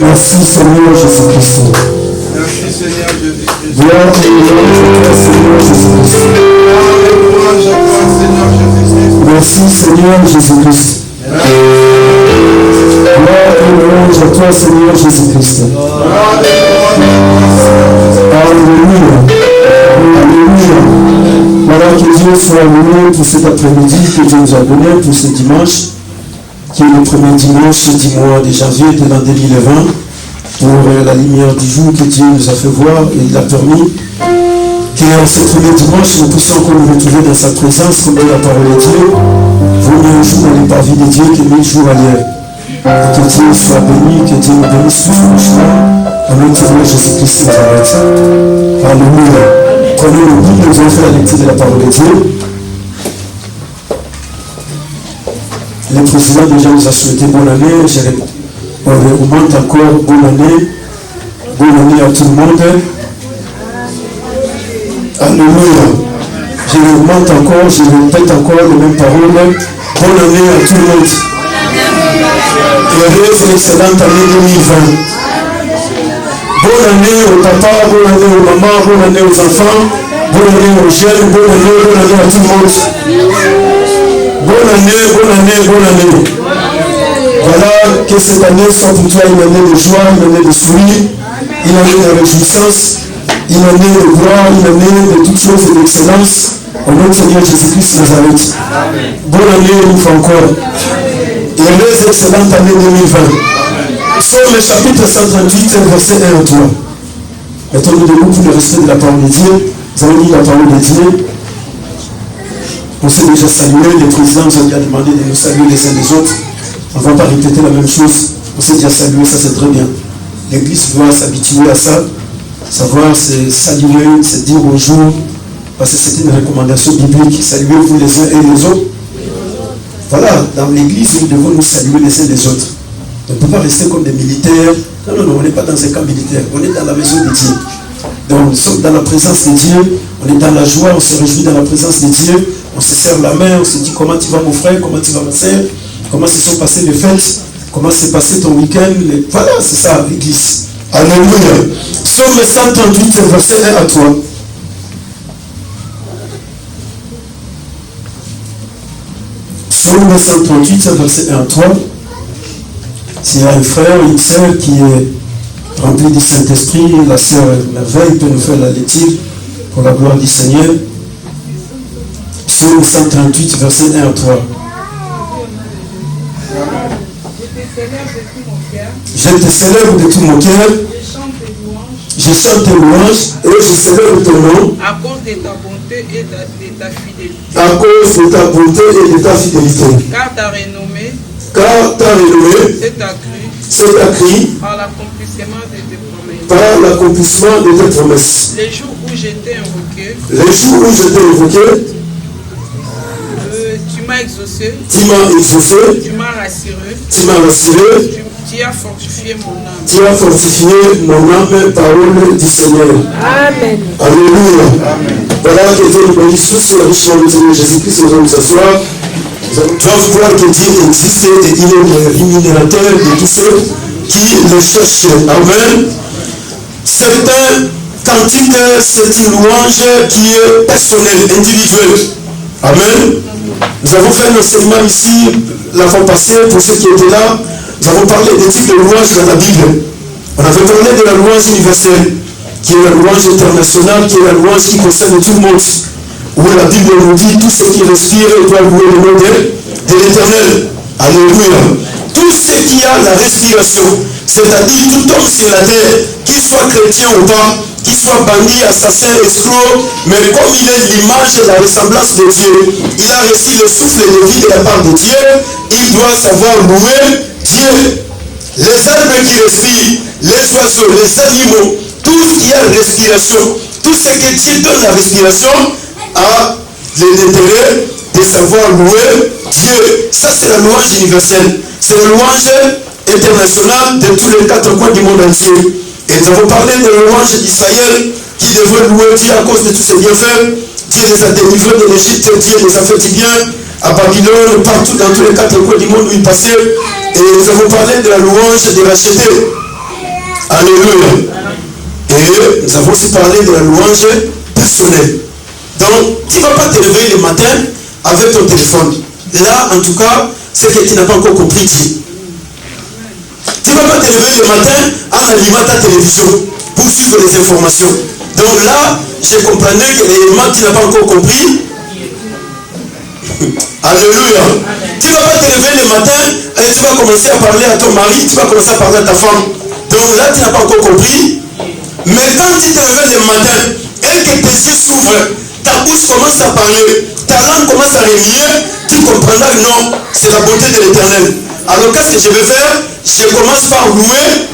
Merci Seigneur Jésus-Christ. Merci Seigneur Jésus-Christ. Gloire et louange à toi Seigneur Jésus-Christ. Gloire et louange à toi Seigneur Jésus-Christ. Merci Seigneur Jésus-Christ. Gloire et louange à toi Seigneur Jésus-Christ. Alléluia. Alléluia. Voilà, que Dieu soit loué pour cet après-midi que Dieu nous a donné pour ce dimanche, qui est le premier dimanche du mois de janvier de l'an 2020, pour la lumière du jour que Dieu nous a fait voir et il a permis qu'en ce premier dimanche, nous puissions encore nous retrouver dans sa présence, comme dit la parole de Dieu. Vaut mieux un jour dans les parvis de Dieu que 1000 jours ailleurs. Que Dieu soit béni, que Dieu nous bénisse tous franchement, en notre Seigneur Jésus-Christ Nazareth. Alléluia. Prenons le Bible, nous allons faire la lecture de la parole de Dieu. Le président déjà nous a souhaité bonne année. On remonte encore bonne année. Bonne année à tout le monde. Alléluia. Je remonte encore, je répète encore les mêmes paroles. Bonne année à tout le monde. Heureuse et excellente année 2020. Bonne année aux papas, bonne année aux mamans, bonne année aux enfants, bonne année aux jeunes, bonne année à tout le monde. Bonne année, bonne année, bonne année. Voilà, que cette année soit pour toi une année de joie, une année de sourire, une année de réjouissance, une année de gloire, une année de toutes choses et d'excellence. Au nom de Seigneur Jésus-Christ Nazareth. Bonne année une fois encore. Et heureuse excellente année 2020. Psaume chapitre 138, verset 1 à 3. Mettons-nous debout pour le respect de la parole de Dieu. Nous allons lire la parole de Dieu. On s'est déjà salué, les présidents nous ont déjà demandé de nous saluer les uns les autres. On ne va pas répéter la même chose. On s'est déjà salué, ça c'est très bien. L'Église doit s'habituer à ça. Savoir se saluer, se dire bonjour. Parce que c'est une recommandation biblique. Saluez-vous les uns et les autres. Voilà, dans l'Église, nous devons nous saluer les uns les autres. On ne peut pas rester comme des militaires. Non, on n'est pas dans un camp militaire. On est dans la maison de Dieu. Donc nous sommes dans la présence de Dieu. On est dans la joie, on se réjouit dans la présence de Dieu. On se serre la main, on se dit comment tu vas mon frère, comment tu vas ma sœur, comment se sont passées les fêtes, comment s'est passé ton week-end. Voilà, c'est ça l'Église. Alléluia. Psaume 138, verset 1 à 3. Psaume 138, verset 1 à 3. S'il y a un frère ou une sœur qui est rempli du Saint-Esprit, la sœur Merveille peut nous faire la lecture pour la gloire du Seigneur. Psaume 138, verset 1 à 3. Je te célèbre de tout mon cœur. Je chante tes louanges et je célèbre ton nom. À cause de ta bonté et de ta fidélité. À cause de ta bonté et de ta fidélité. Car ta renommée. C'est accru. Par l'accomplissement de tes promesses. Par l'accomplissement de tes promesses. Les jours où j'étais invoqué. Tu m'as exaucé. Tu m'as rassuré. Tu as fortifié mon âme. Parole du Seigneur. Amen. Alléluia. Amen. Voilà que Dieu nous bénisse tous sur la richement de Seigneur Jésus-Christ. Nous allons nous asseoir. Nous allons voir que Dieu existe et il est le rémunérateur de tous ceux qui le cherchent. Amen. C'est un cantique, c'est une louange qui est personnelle, individuelle. Amen. Nous avons fait un enseignement ici, l'avant passé, pour ceux qui étaient là. Nous avons parlé des types de louanges dans la Bible. On avait parlé de la louange universelle, qui est la louange internationale, qui est la louange qui concerne tout le monde. Où la Bible nous dit, tout ce qui respire doit louer le nom de l'Éternel. Alléluia. Tout ce qui a la respiration, c'est-à-dire tout homme sur la terre, qu'il soit chrétien ou pas, qu'il soit bandit, assassin, escroc, mais comme il est l'image et la ressemblance de Dieu, il a reçu le souffle et le vie de la part de Dieu, il doit savoir louer Dieu. Les arbres qui respirent, les oiseaux, les animaux, tout ce qui a respiration, tout ce que Dieu donne la respiration, a l'intérêt de savoir louer Dieu. Ça, c'est la louange universelle. C'est la louange internationale de tous les quatre coins du monde entier. Et nous avons parlé de la louange d'Israël qui devait louer Dieu à cause de tous ses bienfaits. Dieu les a délivrés de l'Égypte, Dieu les a fait du bien à Babylone, partout dans tous les quatre coins du monde où ils passaient. Et nous avons parlé de la louange des rachetés. Alléluia. Et nous avons aussi parlé de la louange personnelle. Donc, tu ne vas pas te réveiller le matin avec ton téléphone. Là, en tout cas, c'est que tu n'as pas encore compris Dieu. Tu ne vas pas te réveiller le matin en allumant ta télévision pour suivre les informations. Donc là, je comprenais que l'élément tu n'as pas encore compris. Alléluia. Tu ne vas pas te réveiller le matin et tu vas commencer à parler à ton mari, tu vas commencer à parler à ta femme. Donc là, tu n'as pas encore compris. Mais quand tu te réveilles le matin et que tes yeux s'ouvrent, ta bouche commence à parler, ta langue commence à remuer, tu comprendras que non, c'est la bonté de l'Éternel. Alors qu'est-ce que je vais faire? Je commence par louer.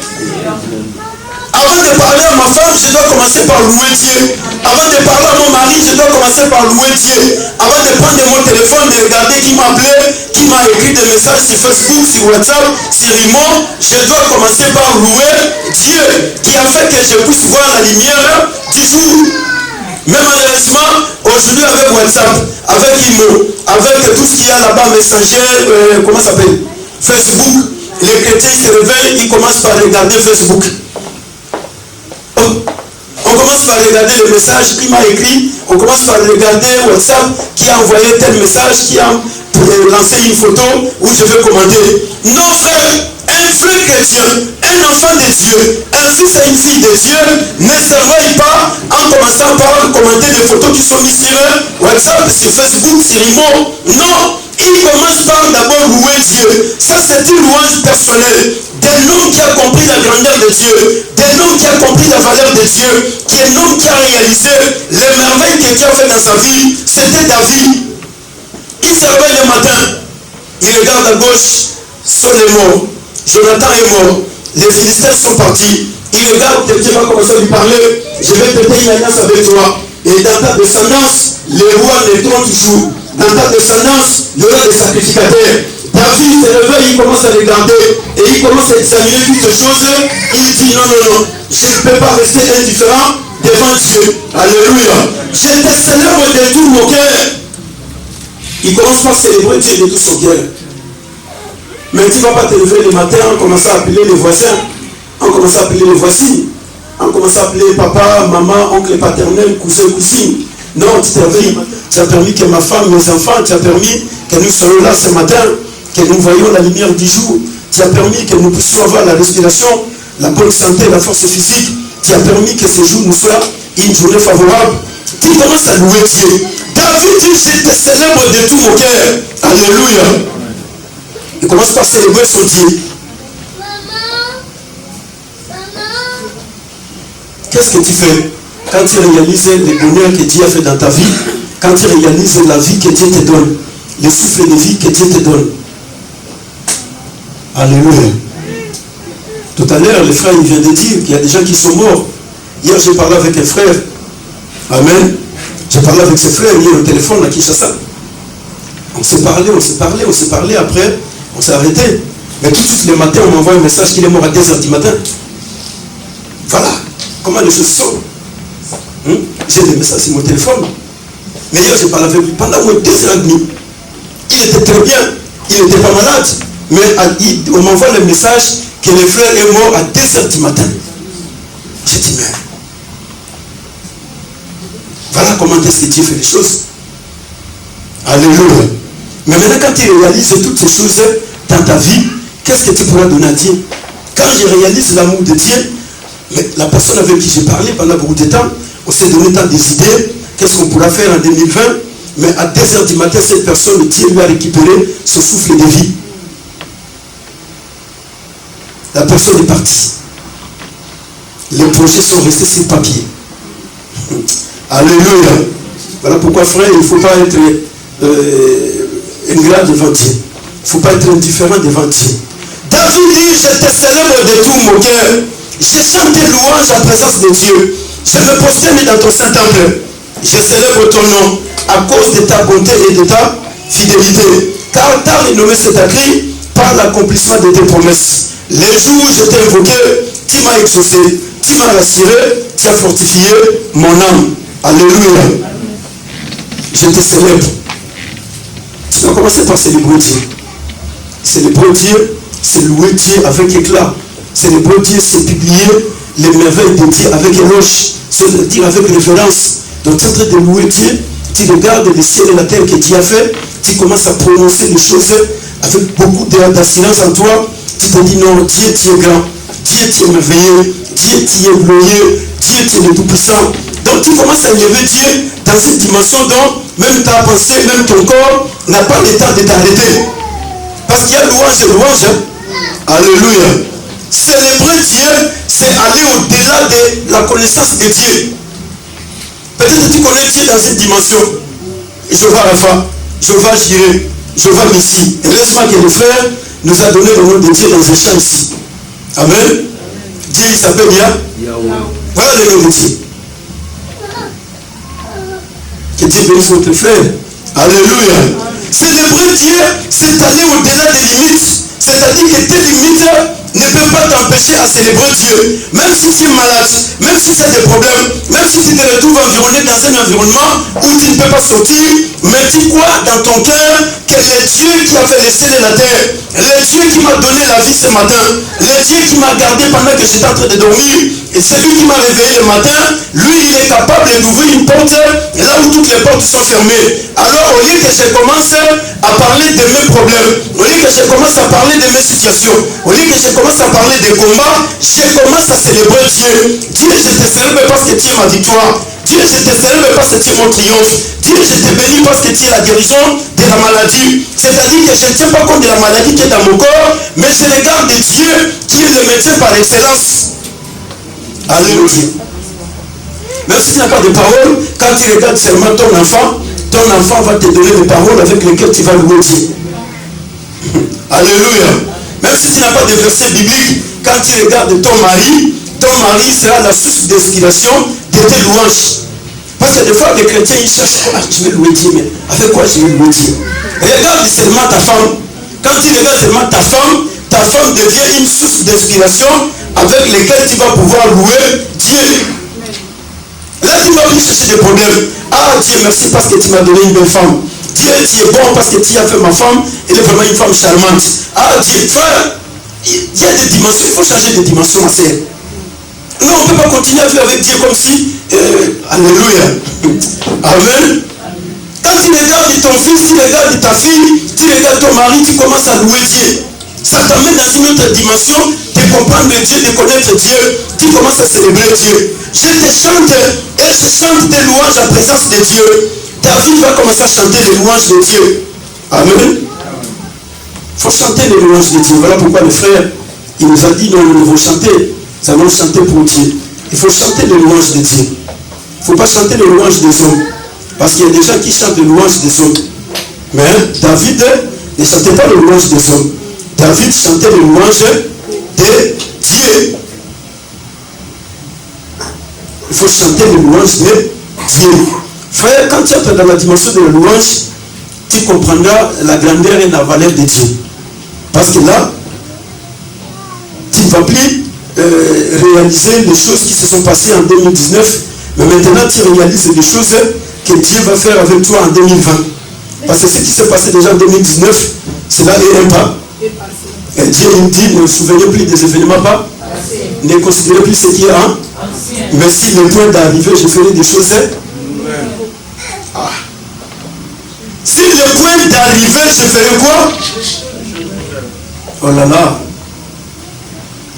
Avant de parler à ma femme, je dois commencer par louer Dieu. Avant de parler à mon mari, je dois commencer par louer Dieu. Avant de prendre mon téléphone, de regarder qui m'a appelé, qui m'a écrit des messages sur Facebook, sur WhatsApp, sur Imo, je dois commencer par louer Dieu qui a fait que je puisse voir la lumière du jour. Mais malheureusement, aujourd'hui avec WhatsApp, avec Imo, avec tout ce qu'il y a là-bas, Messenger, comment ça s'appelle? Facebook, les chrétiens se réveillent, ils commencent par regarder Facebook. On commence par regarder le message qui m'a écrit, on commence par regarder WhatsApp qui a envoyé tel message, qui a lancé une photo où je vais commander. Non frère, un vrai chrétien, un enfant de Dieu, un fils et une fille de Dieu ne se réveille pas en commençant par commenter des photos qui sont mises sur WhatsApp, sur Facebook, sur Imo. Non, il commence par d'abord louer Dieu. Ça c'est une louange personnelle de d'un homme qui a compris la grandeur de Dieu, d'un homme qui a compris la valeur de Dieu, qui est un homme qui a réalisé les merveilles que Dieu a fait dans sa vie. C'était David. Il se réveille le matin, il regarde à gauche, Saul est mort, Jonathan est mort, les Philistins sont partis. Il regarde, Dieu va commencer à lui parler, je vais péter une alliance avec toi. Et dans ta descendance, les rois les trônent toujours. Dans ta descendance, il y aura des sacrificateurs. David se réveille, il commence à regarder et il commence à examiner quelque chose. Il dit non, je ne peux pas rester indifférent devant Dieu. Alléluia. Je te célèbre de tout mon cœur. Il commence par célébrer Dieu de tout son cœur. Mais tu ne vas pas te lever le matin en commençant à appeler les voisins, en commençant à appeler les voisines, en commençant à appeler papa, maman, oncle paternel, cousin, cousine. Non, tu t'es réveillé. Tu as permis que ma femme, mes enfants, tu as permis que nous soyons là ce matin, que nous voyons la lumière du jour. Tu as permis que nous puissions avoir la respiration, la bonne santé, la force physique. Tu as permis que ce jour nous soit une journée favorable. Tu commences à louer Dieu. David dit, je te célèbre de tout mon cœur. Alléluia. Il commence par célébrer son Dieu. Qu'est-ce que tu fais quand tu réalises le bonheur que Dieu a fait dans ta vie, quand tu réalises la vie que Dieu te donne, le souffle de vie que Dieu te donne? Alléluia. Tout à l'heure, le frère il vient de dire qu'il y a des gens qui sont morts. Hier, j'ai parlé avec un frère. Amen. J'ai parlé avec ce frère hier au téléphone à Kinshasa. On s'est parlé. Après, on s'est arrêté. Mais tout de suite, le matin, on m'envoie un message qu'il est mort à 2h du matin. Voilà comment les choses sont. J'ai des messages sur mon téléphone. Mais hier, j'ai parlé avec lui pendant au moins 2h30. Il était très bien. Il n'était pas malade. Mais on m'envoie le message que le frère est mort à 2h du matin. J'ai dit, mais voilà comment est-ce que Dieu fait les choses. Alléluia. Mais maintenant, quand tu réalises toutes ces choses dans ta vie, qu'est-ce que tu pourras donner à Dieu? Quand je réalise l'amour de Dieu, mais la personne avec qui j'ai parlé pendant beaucoup de temps, on s'est donné tant des idées, qu'est-ce qu'on pourra faire en 2020, mais à 2h du matin, cette personne, Dieu lui a récupéré son souffle de vie. La personne est partie. Les projets sont restés sur papier. Alléluia. Voilà pourquoi, frère, il ne faut pas être ingrat devant Dieu. Il ne faut pas être indifférent devant Dieu. David dit, je te célèbre de tout mon cœur. Je chante des louanges en présence de Dieu. Je me prosterne dans ton Saint-Temple. Je célèbre ton nom à cause de ta bonté et de ta fidélité. Car ta renommée s'est accrue par l'accomplissement de tes promesses. Les jours où je t'ai invoqué, tu m'as exaucé, tu m'as rassuré, tu as fortifié mon âme. Alléluia. Je te célèbre. Tu vas commencer par célébrer Dieu. Célébrer Dieu, c'est louer Dieu avec éclat. Célébrer Dieu, c'est publier les merveilles de Dieu avec éloge, c'est-à-dire avec référence. Donc tu es en train de louer Dieu, tu regardes le ciel et la terre que Dieu a fait, tu commences à prononcer les choses avec beaucoup d'assurance en toi. Tu te dis non, Dieu, tu es grand, Dieu, tu es merveilleux, Dieu, tu es glorieux, Dieu, tu es le Tout-Puissant. Donc tu commences à élever Dieu dans cette dimension dont même ta pensée, même ton corps n'a pas le temps de t'arrêter. Parce qu'il y a louange et louange. Alléluia. Célébrer Dieu, c'est aller au-delà de la connaissance de Dieu. Peut-être que tu connais Dieu dans cette dimension. Jéhovah Rapha, Jéhovah Jireh, Jéhovah Messie. Et laisse-moi que le frère nous a donné le nom de Dieu dans un chant ici. Amen. Dieu, il s'appelle Yahweh. Voilà le nom de Dieu. Que Dieu bénisse votre frère. Alléluia. Célébrer Dieu, c'est aller au-delà des limites. C'est-à-dire que tes limites ne peuvent pas t'empêcher à célébrer Dieu. Même si tu es malade, même si tu as des problèmes, même si tu te retrouves environné dans un environnement où tu ne peux pas sortir, mais tu crois dans ton cœur que le Dieu qui a fait le ciel et la terre, le Dieu qui m'a donné la vie ce matin, le Dieu qui m'a gardé pendant que j'étais en train de dormir, et celui qui m'a réveillé le matin, lui il est capable d'ouvrir une porte là où toutes les portes sont fermées. Alors au lieu que je commence à parler de mes problèmes, au lieu que je commence à parler de mes situations, au lieu que je commence à parler parler des combats, je commence à célébrer Dieu. Dieu, je te célèbre parce que tu es ma victoire. Dieu, je te célèbre parce que tu es mon triomphe. Dieu, je te bénis parce que tu es la guérison de la maladie. C'est-à-dire que je ne tiens pas compte de la maladie qui est dans mon corps, mais je regarde Dieu qui est le médecin par excellence. Alléluia. Même si tu n'as pas de paroles, quand tu regardes seulement ton enfant va te donner des paroles avec lesquelles tu vas louer Dieu. Alléluia. Même si tu n'as pas de verset biblique, quand tu regardes ton mari sera la source d'inspiration de tes louanges. Parce que des fois, les chrétiens, ils cherchent, je vais louer Dieu, mais avec quoi je vais louer Dieu? Regarde seulement ta femme. Quand tu regardes seulement ta femme devient une source d'inspiration avec laquelle tu vas pouvoir louer Dieu. Là, tu vas plus chercher des problèmes. Ah, Dieu, merci parce que tu m'as donné une belle femme. Dieu, tu es bon parce que tu as fait ma femme. Elle est vraiment une femme charmante. Ah, Dieu, frère, il y a des dimensions. Il faut changer de dimension, ma sœur. Non, on ne peut pas continuer à vivre avec Dieu comme si... alléluia. Amen. Quand tu regardes ton fils, tu regardes ta fille, tu regardes ton mari, tu commences à louer Dieu. Ça t'amène dans une autre dimension de comprendre Dieu, de connaître Dieu. Tu commences à célébrer Dieu. Je te chante et je chante des louanges en présence de Dieu. David va commencer à chanter les louanges de Dieu. Amen. Il faut chanter les louanges de Dieu. Voilà pourquoi le frère, il nous a dit non, nous devons chanter. Nous allons chanter pour Dieu. Il faut chanter les louanges de Dieu. Il ne faut pas chanter les louanges des hommes. Parce qu'il y a des gens qui chantent les louanges des hommes. Mais David ne chantait pas les louanges des hommes. David chantait les louanges de Dieu. Il faut chanter les louanges de Dieu. Frère, quand tu es dans la dimension de la louange, tu comprendras la grandeur et la valeur de Dieu. Parce que là, tu ne vas plus réaliser les choses qui se sont passées en 2019, mais maintenant tu réalises les choses que Dieu va faire avec toi en 2020. Parce que ce qui s'est passé déjà en 2019, cela est un pas. Et Dieu nous dit, ne vous souvenez plus des événements pas, ne considérez plus ce qui est en. Mais si le point d'arriver, je ferai des choses. Ah. Si le point d'arriver, je ferai quoi? Oh là là.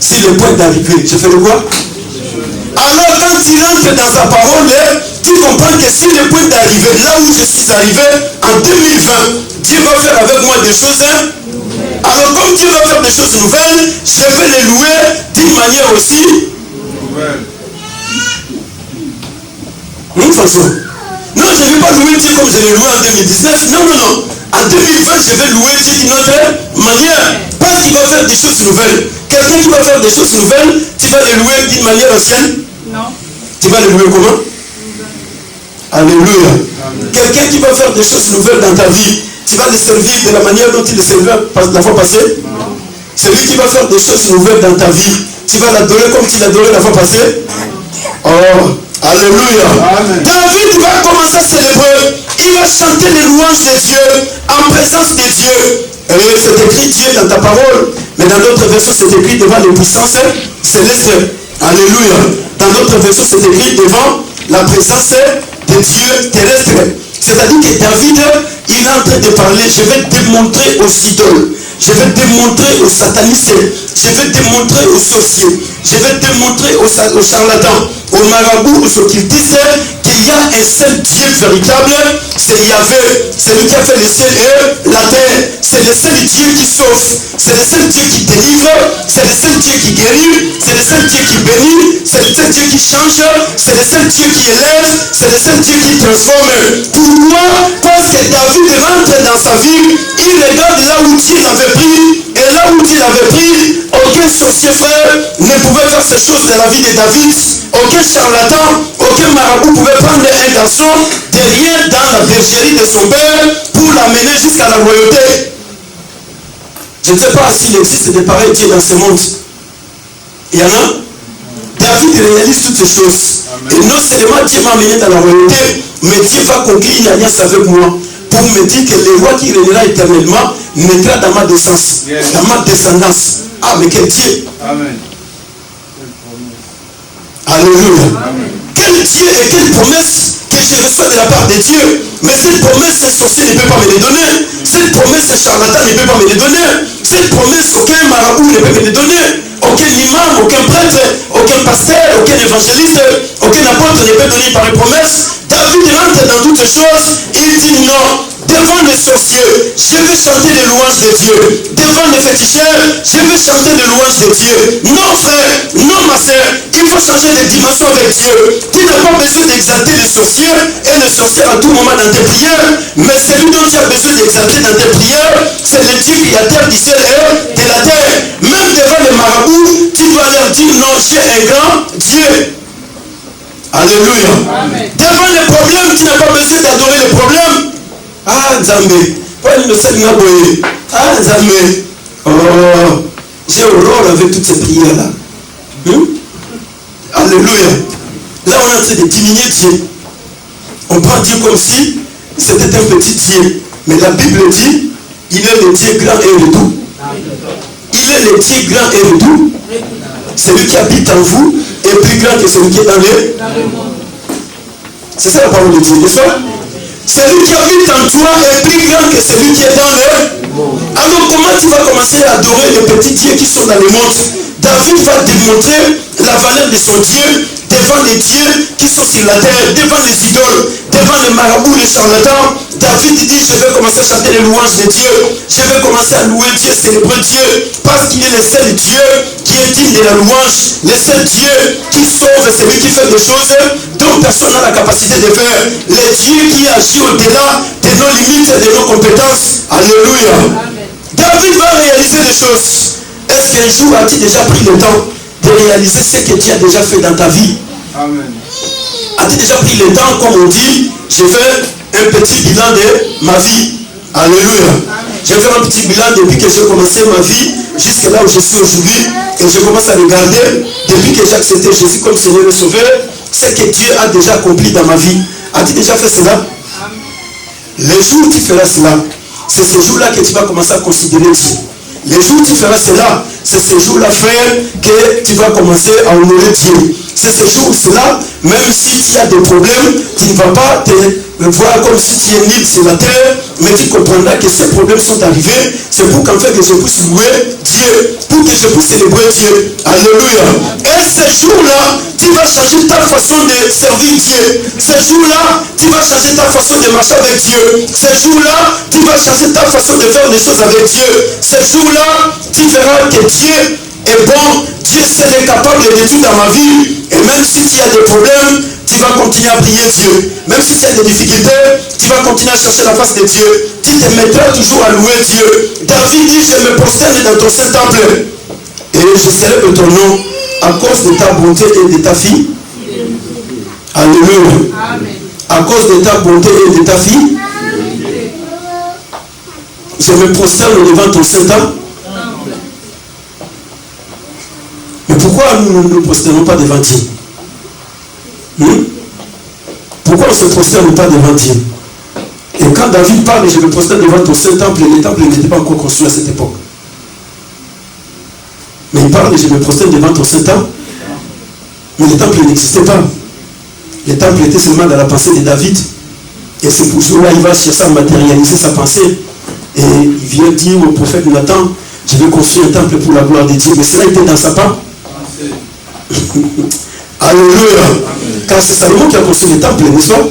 Si le point d'arriver, je ferai quoi? Alors quand tu rentres dans sa parole, tu comprends que si le point d'arriver, là où je suis arrivé, en 2020, Dieu va faire avec moi des choses. Alors comme Dieu va faire des choses nouvelles, je vais les louer d'une manière aussi nouvelle. D'une façon. Non, je ne vais pas louer Dieu comme je l'ai loué en 2019. Non, non, non. En 2020, je vais louer Dieu d'une autre manière. Parce qu'il va faire des choses nouvelles. Quelqu'un qui va faire des choses nouvelles, tu vas les louer d'une manière ancienne? Non. Tu vas les louer comment? Alléluia. Quelqu'un qui va faire des choses nouvelles dans ta vie, tu vas le servir de la manière dont il le servait la fois passée? Non. Celui qui va faire des choses nouvelles dans ta vie, tu vas l'adorer comme tu l'adorais la fois passée? Oh, alléluia. Amen. David va commencer à célébrer. Il va chanter les louanges de Dieu en présence de Dieu. Et c'est écrit Dieu dans ta parole. Mais dans d'autres versions, c'est écrit devant les puissances célestes. Alléluia. Dans d'autres versions, c'est écrit devant la présence de Dieu terrestre. C'est-à-dire que David, il est en train de parler, je vais démontrer aux idoles, je vais démontrer aux satanistes, je vais démontrer aux sorciers, je vais démontrer aux charlatans, aux marabouts, aux occultistes, qu'il y a un seul Dieu véritable, c'est Yahvé, c'est lui qui a fait les cieux et la terre, c'est le seul Dieu qui sauve, c'est le seul Dieu qui délivre, c'est le seul Dieu qui guérit, c'est le seul Dieu qui bénit, c'est le seul Dieu qui change, c'est le seul Dieu qui élève, c'est le seul Dieu qui transforme. Pourquoi? Parce que David rentre dans sa vie, il regarde là où Dieu l'avait pris, et là où Dieu l'avait pris, aucun sorcier frère ne pouvait faire ces choses dans la vie de David, aucun charlatan, aucun marabout pouvait prendre un garçon derrière dans la bergerie de son père pour l'amener jusqu'à la royauté. Je ne sais pas s'il existe des pareils dieux dans ce monde. Il y en a. David réalise toutes ces choses. Amen. Et non seulement Dieu m'a amené dans la royauté, mais Dieu va conclure une alliance avec moi pour me dire que le roi qui régnera éternellement naîtra dans ma descendance. Yes. Dans ma descendance. Ah, mais quel Dieu! Amen. Alléluia. Amen. Quel Dieu et quelle promesse que je reçois de la part de Dieu. Mais cette promesse, un sorcier ne peut pas me les donner. Cette promesse, un charlatan ne peut pas me les donner. Cette promesse, aucun marabout ne peut me le donner. Aucun imam, aucun prêtre, aucun pasteur, aucun évangéliste, aucun apôtre ne peut donner par une promesse. David rentre dans toutes choses. Il dit non. Devant les sorciers, je vais chanter les louanges de Dieu. Devant les féticheurs, je vais chanter les louanges de Dieu. Non frère, non ma soeur, il faut changer de dimension avec Dieu. Tu n'as pas besoin d'exalter les sorciers et les sorciers à tout moment dans tes prières, mais celui dont tu as besoin d'exalter dans tes prières, c'est le Dieu créateur du ciel et de la terre. Même devant les marabouts, tu dois leur dire non, j'ai un grand Dieu. Alléluia. Amen. Devant les problèmes, tu n'as pas besoin d'adorer les problèmes. Ah, Nzambe. Paul ne sait pas boyer. Ah, Nzambe. Oh, j'ai horreur avec toutes ces prières-là. Alléluia. Là, on est en train de diminuer Dieu. On prend Dieu comme si c'était un petit Dieu. Mais la Bible dit, il est le Dieu grand et redoux. Il est le Dieu grand et redoux. Celui qui habite en vous est plus grand que celui qui est dans les. C'est ça la parole de Dieu, n'est-ce pas? Celui qui habite en toi est plus grand que celui qui est dans le. Alors comment tu vas commencer à adorer les petits dieux qui sont dans le monde? David va démontrer la valeur de son Dieu devant les dieux qui sont sur la terre, devant les idoles, devant les marabouts, les charlatans. David dit, je vais commencer à chanter les louanges de Dieu. Je vais commencer à louer Dieu, célébrer Dieu, parce qu'il est le seul Dieu qui est digne de la louange, le seul Dieu qui sauve, celui qui fait des choses dont personne n'a la capacité de faire. Le Dieu qui agit au-delà de nos limites et de nos compétences. Alléluia. Amen. David va réaliser des choses. Est-ce qu'un jour as-tu déjà pris le temps de réaliser ce que Dieu a déjà fait dans ta vie? Amen. As-tu déjà pris le temps, comme on dit, je fais un petit bilan de ma vie? Alléluia. Amen. Je fais un petit bilan depuis que j'ai commencé ma vie jusqu'à là où je suis aujourd'hui. Et je commence à regarder, depuis que j'ai accepté Jésus comme Seigneur et Sauveur, ce que Dieu a déjà accompli dans ma vie. As-tu déjà fait cela? Amen. Les jours où tu feras cela, c'est ce jour-là que tu vas commencer à considérer Dieu. Les jours où tu feras cela, c'est ce jour-là, frère, que tu vas commencer à honorer Dieu. C'est ce jour-là, même si tu as des problèmes, tu ne vas pas te voir comme si tu es libre sur la terre, mais tu comprendras que ces problèmes sont arrivés. C'est pour qu'en fait que je puisse louer Dieu, pour que je puisse célébrer Dieu. Alléluia. Et ce jour-là, tu vas changer ta façon de servir Dieu. Ce jour-là, tu vas changer ta façon de marcher avec Dieu. Ce jour-là, tu vas changer ta façon de faire les choses avec Dieu. Ce jour-là, tu verras que Dieu est bon. Dieu serait capable de tout dans ma vie. Et même si tu as des problèmes, tu vas continuer à prier Dieu. Même si tu as des difficultés, tu vas continuer à chercher la face de Dieu. Tu te mettras toujours à louer Dieu. David dit, je me prosterne dans ton saint temple. Et je célèbre ton nom à cause de ta bonté et de ta fille. Alléluia. Amen. À cause de ta bonté et de ta fille. Je me prosterne devant ton saint temple. Mais pourquoi nous ne nous prosternons pas devant Dieu? Pourquoi on ne se prosterne pas devant Dieu? Et quand David parle, je me prosterne devant ton saint temple, le temple n'était pas encore construit à cette époque. Mais il parle, je me prosterne devant ton saint temple, mais le temple n'existait pas. Le temple était seulement dans la pensée de David. Et c'est pour cela qu'il va chercher à matérialiser sa pensée. Et il vient dire au prophète Nathan, je vais construire un temple pour la gloire de Dieu. Mais cela était dans sa pensée. Alléluia. Car c'est Salomon qui a construit le temple, n'est-ce pas?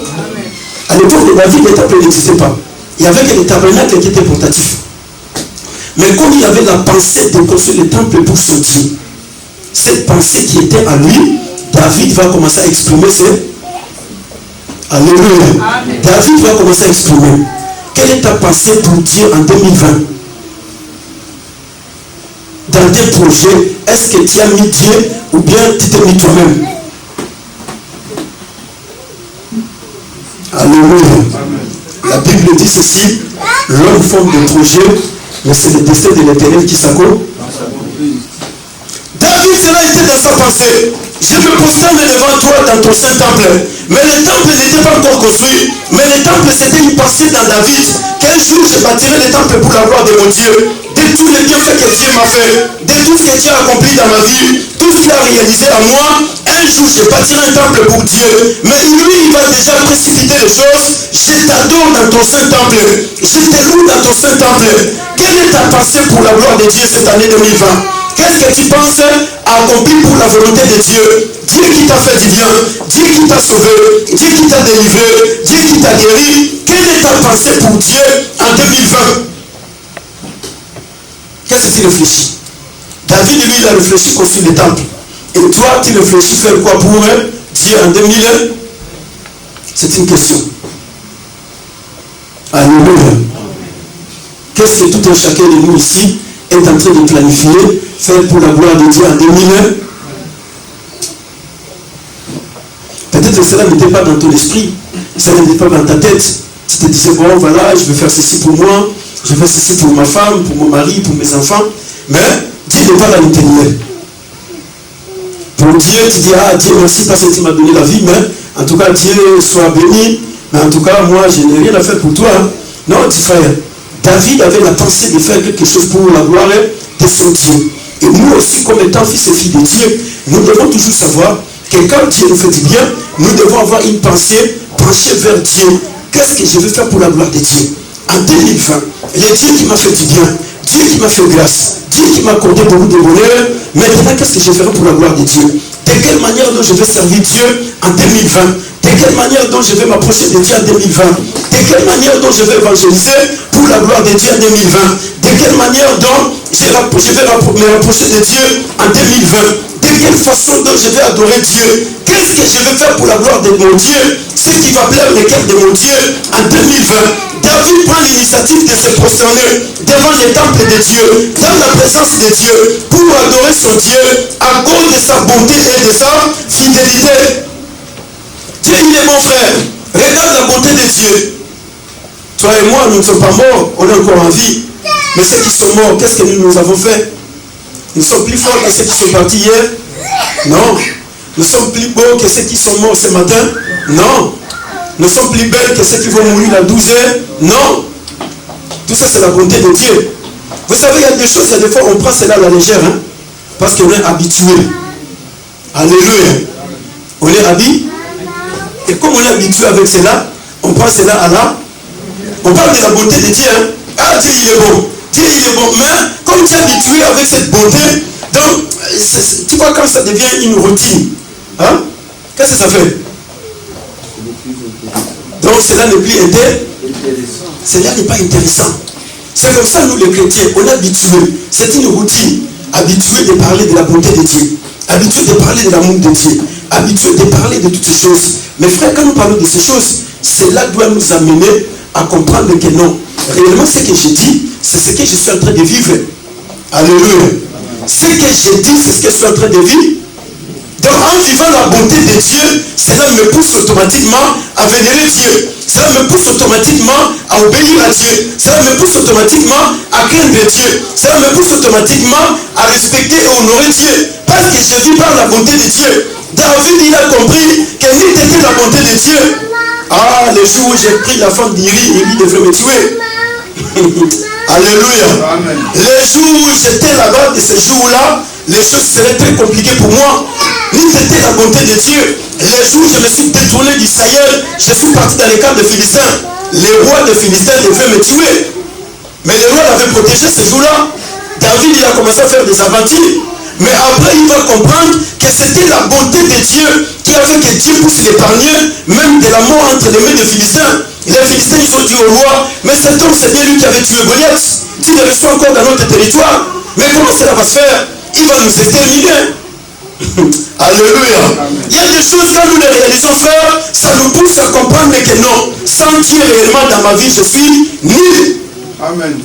À l'époque de David, le temple n'existait pas. Il y avait que les tabernacles qui étaient portatifs. Mais comme il avait la pensée de construire le temple pour son Dieu, cette pensée qui était en lui, David va commencer à exprimer ses... Alléluia. Amen. David va commencer à exprimer. Quelle est ta pensée pour Dieu en 2020? Dans tes projets, est-ce que tu as mis Dieu ou bien tu t'es mis toi-même? Alléluia. La Bible dit ceci, l'homme forme des projets, mais c'est le destin de l'Éternel qui s'accomplit. David, cela était dans sa pensée. Je me prosterne devant toi dans ton saint temple. Mais le temple n'était pas encore construit. Mais le temple, c'était une pensée dans David. Quel jour je bâtirai le temple pour la gloire de mon Dieu. De tous les bienfaits que Dieu m'a fait, de tout ce que Dieu a accompli dans ma vie, tout ce qu'il a réalisé à moi, un jour je bâtirai un temple pour Dieu. Mais lui, il va déjà précipiter les choses. Je t'adore dans ton saint temple. Je te loue dans ton saint temple. Quelle est ta pensé pour la gloire de Dieu cette année 2020? Qu'est-ce que tu penses accomplir pour la volonté de Dieu? Dieu qui t'a fait du bien, Dieu qui t'a sauvé, Dieu qui t'a délivré, Dieu qui t'a guéri. Quelle est ta pensée pour Dieu en 2020? Qu'est-ce que tu réfléchis? David, lui, il a réfléchi construire le temple. Et toi, tu réfléchis faire quoi pour Dieu en 2020? C'est une question. Alléluia. Qu'est-ce que tout un chacun de nous ici est en train de planifier, faire pour la gloire de Dieu en 2020? Peut-être que cela n'était pas dans ton esprit, cela n'était pas dans ta tête. Tu te disais, bon voilà, je vais faire ceci pour moi, je vais faire ceci pour ma femme, pour mon mari, pour mes enfants. Mais Dieu n'est pas dans l'intérieur. Pour Dieu, tu dis, ah Dieu merci parce que tu m'as donné la vie, mais en tout cas Dieu soit béni, mais en tout cas moi je n'ai rien à faire pour toi. Non, dis frère, David avait la pensée de faire quelque chose pour la gloire de son Dieu. Et nous aussi, comme étant fils et filles de Dieu, nous devons toujours savoir que quand Dieu nous fait du bien, nous devons avoir une pensée penchée vers Dieu. Qu'est-ce que je veux faire pour la gloire de Dieu? En 2020, il y a Dieu qui m'a fait du bien, Dieu qui m'a fait grâce, Dieu qui m'a accordé beaucoup de bonheur. Maintenant, qu'est-ce que je ferai pour la gloire de Dieu? De quelle manière dont je vais servir Dieu en 2020? De quelle manière dont je vais m'approcher de Dieu en 2020? De quelle manière dont je vais évangéliser pour la gloire de Dieu en 2020? De quelle manière dont je vais me rapprocher de Dieu en 2020? De quelle façon dont je vais adorer Dieu? Qu'est-ce que je vais faire pour la gloire de mon Dieu? Ce qui va plaire le cœur de mon Dieu en 2020. David prend l'initiative de se prosterner devant le temple de Dieu, dans la présence de Dieu, pour adorer son Dieu à cause de sa bonté et de sa fidélité. Dieu, il est mon frère. Regarde la bonté de Dieu. Toi et moi, nous ne sommes pas morts, on est encore en vie. Mais ceux qui sont morts, qu'est-ce que nous avons fait? Nous sommes plus forts que ceux qui sont partis hier? Non. Nous sommes plus beaux que ceux qui sont morts ce matin? Non. Nous sommes plus belles que ceux qui vont mourir à 12 heures? Non. Tout ça, c'est la bonté de Dieu. Vous savez, il y a des choses, il y a des fois, on prend cela à la légère, hein, parce qu'on est habitué. Alléluia. On est habitué. Et comme on est habitué avec cela, on prend cela à la... On parle de la bonté de Dieu. Hein. Ah, Dieu, il est bon. Dieu, il est bon. Mais comme tu es habitué avec cette bonté, donc, tu vois, quand ça devient une routine, hein, qu'est-ce que ça fait? Donc, cela n'est plus intéressant. Cela n'est pas intéressant. C'est comme ça, nous les chrétiens, on est habitués. C'est une routine. Habitué de parler de la bonté de Dieu. Habitué de parler de l'amour de Dieu. Habitué de parler de toutes ces choses. Mais frère, quand nous parlons de ces choses, cela doit nous amener à comprendre que non. Réellement, ce que je dis, c'est ce que je suis en train de vivre. Alléluia. Ce que je dis, c'est ce que je suis en train de vivre. Donc, en vivant la bonté de Dieu, cela me pousse automatiquement à vénérer Dieu. Cela me pousse automatiquement à obéir à Dieu. Cela me pousse automatiquement à craindre Dieu. Cela me pousse automatiquement à respecter et honorer Dieu. Parce que je vis par la bonté de Dieu. David, il a compris que n'eût été la bonté de Dieu. Ah, le jour où j'ai pris la femme d'Iri, il devrait me tuer. Alléluia. Amen. Les jours où j'étais là-bas, de ces jours-là, les choses seraient très compliquées pour moi. N'eût été la bonté de Dieu. Les jours où je me suis détourné d'Israël, je suis parti dans les camps des Philistins. Les rois des Philistins devaient me tuer. Mais les rois l'avaient protégé ces jours-là. David, il a commencé à faire des aventures. Mais après, il va comprendre que c'était la bonté de Dieu qui a fait que Dieu puisse l'épargner, même de la mort entre les mains des Philistins. Les Philistins, ils ont dit au roi, mais cet homme, c'est bien lui qui avait tué Goliath. Tu le reçois encore dans notre territoire. Mais comment cela va se faire? Il va nous exterminer. Alléluia. Il y a des choses, quand nous les réalisons, frère, ça nous pousse à comprendre que non, sans Dieu réellement dans ma vie, je suis nul. Amen.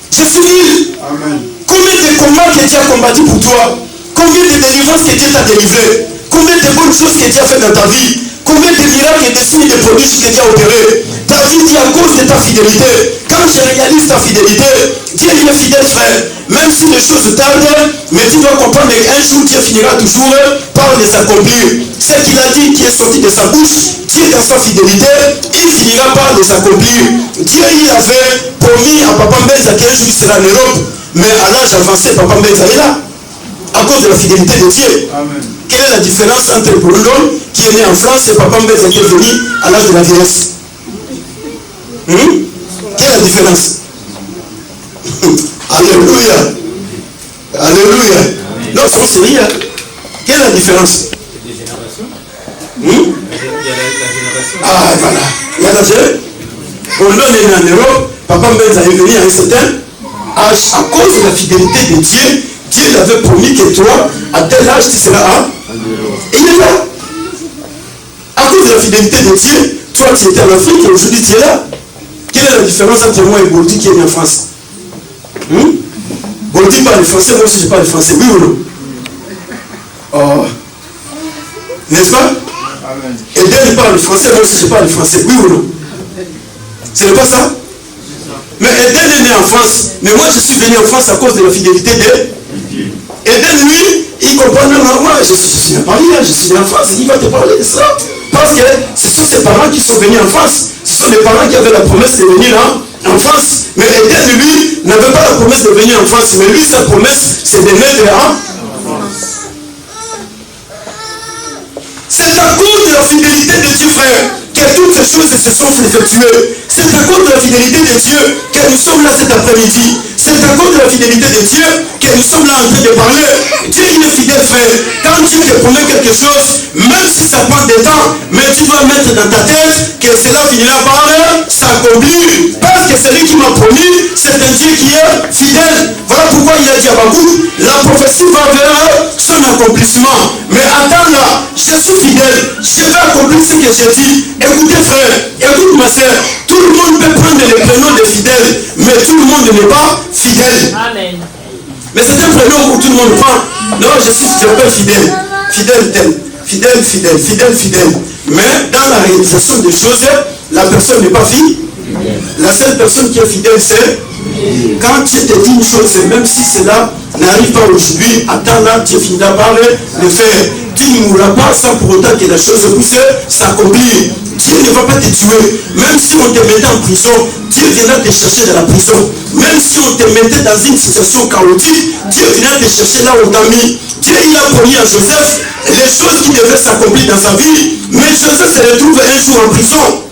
Je suis nul. Amen. Combien de combats que Dieu a combattu pour toi? Combien de délivrances que Dieu t'a délivré? Combien de bonnes choses que Dieu a fait dans ta vie? Combien de miracles et de signes et de prodiges que Dieu a opérés? David dit à cause de ta fidélité. Quand je réalise ta fidélité, Dieu il est fidèle, frère. Même si les choses tardent, mais tu dois comprendre qu'un jour Dieu finira toujours par les accomplir. Ce qu'il a dit qui est sorti de sa bouche, Dieu dans sa fidélité, il finira par les accomplir. Dieu il avait promis à Papa Mbeza qu'un jour il sera en Europe. Mais à l'âge avancé, Papa Mbeza est là. À cause de la fidélité de Dieu. Amen. Quelle est la différence entre le Brundon qui est né en France et Papa Mbeza qui est venu à l'âge de la vieillesse? Quelle est la différence? Alléluia. Alléluia. Non, c'est sérieux. Quelle est la différence? Des générations. Hmm? Il y a la génération. Ah, voilà. Il y a la génération. Bon, là, on est en Europe. Papa Mbenza est venu à un certain âge. À cause de la fidélité de Dieu, Dieu l'avait promis que toi, à tel âge, tu seras à. Et il est là. À cause de la fidélité de Dieu, toi, tu étais en Afrique et aujourd'hui, tu es là. Quelle est la différence entre moi et Boldi qui est né en France? Boldi parle le français, moi aussi je parle le français. Oui ou non? Oh. N'est-ce pas? Amen. Eden parle le français, moi aussi je parle le français. Oui ou non? Ce n'est pas ça? Mais Eden est né en France. Mais moi je suis venu en France à cause de la fidélité de Eden, lui, il comprend non, moi je suis à Paris, je suis né en France. Il va te parler de ça. Parce que ce sont ses parents qui sont venus en France. Ce sont les parents qui avaient la promesse de venir en France. Mais Eden, lui, n'avait pas la promesse de venir en France. Mais lui, sa promesse, c'est de naître en France. C'est à cause de la fidélité de Dieu, frère, que toutes ces choses se sont effectuées. C'est à cause de la fidélité de Dieu que nous sommes là cet après-midi. C'est à cause de la fidélité de Dieu que nous sommes là en train de parler. Dieu, il est fidèle, frère. Quand Dieu te promet quelque chose, même si ça prend du temps, mais tu dois mettre dans ta tête que cela finira par s'accomplir. Parce que celui qui m'a promis, c'est un Dieu qui est fidèle. Voilà pourquoi il a dit à Bakou, la prophétie va vers son accomplissement. Mais attends là, je suis fidèle, je vais accomplir ce que j'ai dit. Écoutez frère, écoute ma soeur, tout le monde peut prendre le prénom de fidèle, mais tout le monde n'est pas fidèle. Amen. Mais c'est un prénom où tout le monde prend. Non, je m'appelle fidèle. Fidèle tel. Fidèle, fidèle, fidèle, fidèle. Mais dans la réalisation des choses, la personne n'est pas fidèle. La seule personne qui est fidèle, c'est quand Dieu te dit une chose, même si cela n'arrive pas aujourd'hui, attends là, Dieu finira par le faire. Tu ne mourras pas sans pour autant que la chose puisse s'accomplir. Dieu ne va pas te tuer. Même si on te mettait en prison, Dieu viendra te chercher dans la prison. Même si on te mettait dans une situation chaotique, Dieu viendra te chercher là où on t'a mis. Dieu, il a promis à Joseph les choses qui devaient s'accomplir dans sa vie. Mais Joseph se retrouve un jour en prison.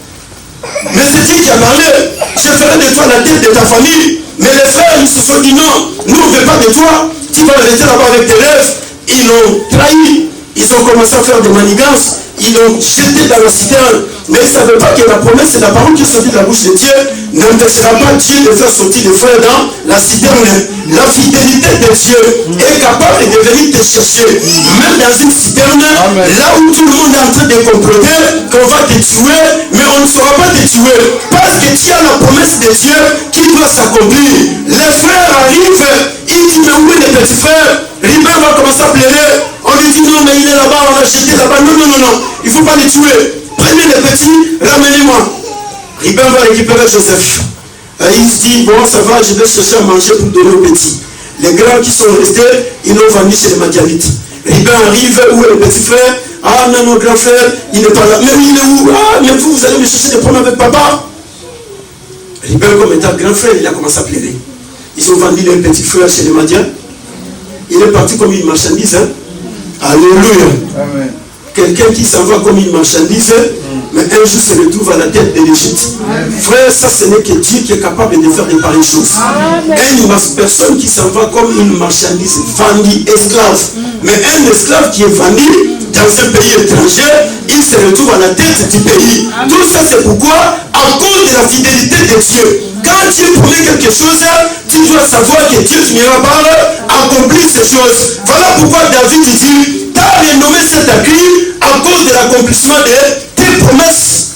Mais c'est Dieu qui a parlé. Je ferai de toi la tête de ta famille. Mais les frères, ils se sont dit non, nous on ne veut pas de toi. Tu vas rester là-bas avec tes rêves. Ils l'ont trahi. Ils ont commencé à faire des manigances. Ils l'ont jeté dans la citerne. Mais ils ne savaient pas que la promesse et la parole qui sortit de la bouche de Dieu n'empêchera pas Dieu de faire sortir les frères dans la citerne. La fidélité de Dieu est capable de venir te chercher, même dans une citerne, là où tout le monde est en train de comploter qu'on va te tuer, mais on ne saura pas te tuer. Parce que tu as la promesse de Dieu qui doit s'accomplir. Les frères arrivent, ils disent mais où est le petit frère? Ribin va commencer à pleurer. On lui dit non mais il est là-bas, on l'a jeté là-bas. Non, non, non, non, il ne faut pas les tuer. Prenez les petits, ramenez-moi. Ribin va récupérer Joseph. Il se dit, bon ça va, je vais chercher à manger pour donner aux petits. Les grands qui sont restés, ils l'ont vendu chez les Madianites. Ribin arrive, où est le petit frère? Ah non, non, grand frère, il n'est pas là. Mais il est où? Ah, mais vous allez me chercher des problèmes avec papa. Ribin, comme étant grand frère, il a commencé à pleurer. Ils ont vendu les petits frères chez les Madianites. Il est parti comme une marchandise. Hein? Alléluia. Amen. Quelqu'un qui s'en va comme une marchandise, mais un jour se retrouve à la tête de l'Égypte. Frère, ça ce n'est que Dieu qui est capable de faire de pareilles choses. Une personne qui s'en va comme une marchandise, vendue, esclave. Mais un esclave qui est vendu dans un pays étranger, il se retrouve à la tête du pays. Tout ça c'est pourquoi, à cause de la fidélité de Dieu, quand Dieu promet quelque chose, tu dois savoir que Dieu finira par accomplir ces choses. Voilà pourquoi David dit, tu as renommé cet écrit à cause de l'accomplissement de tes promesses.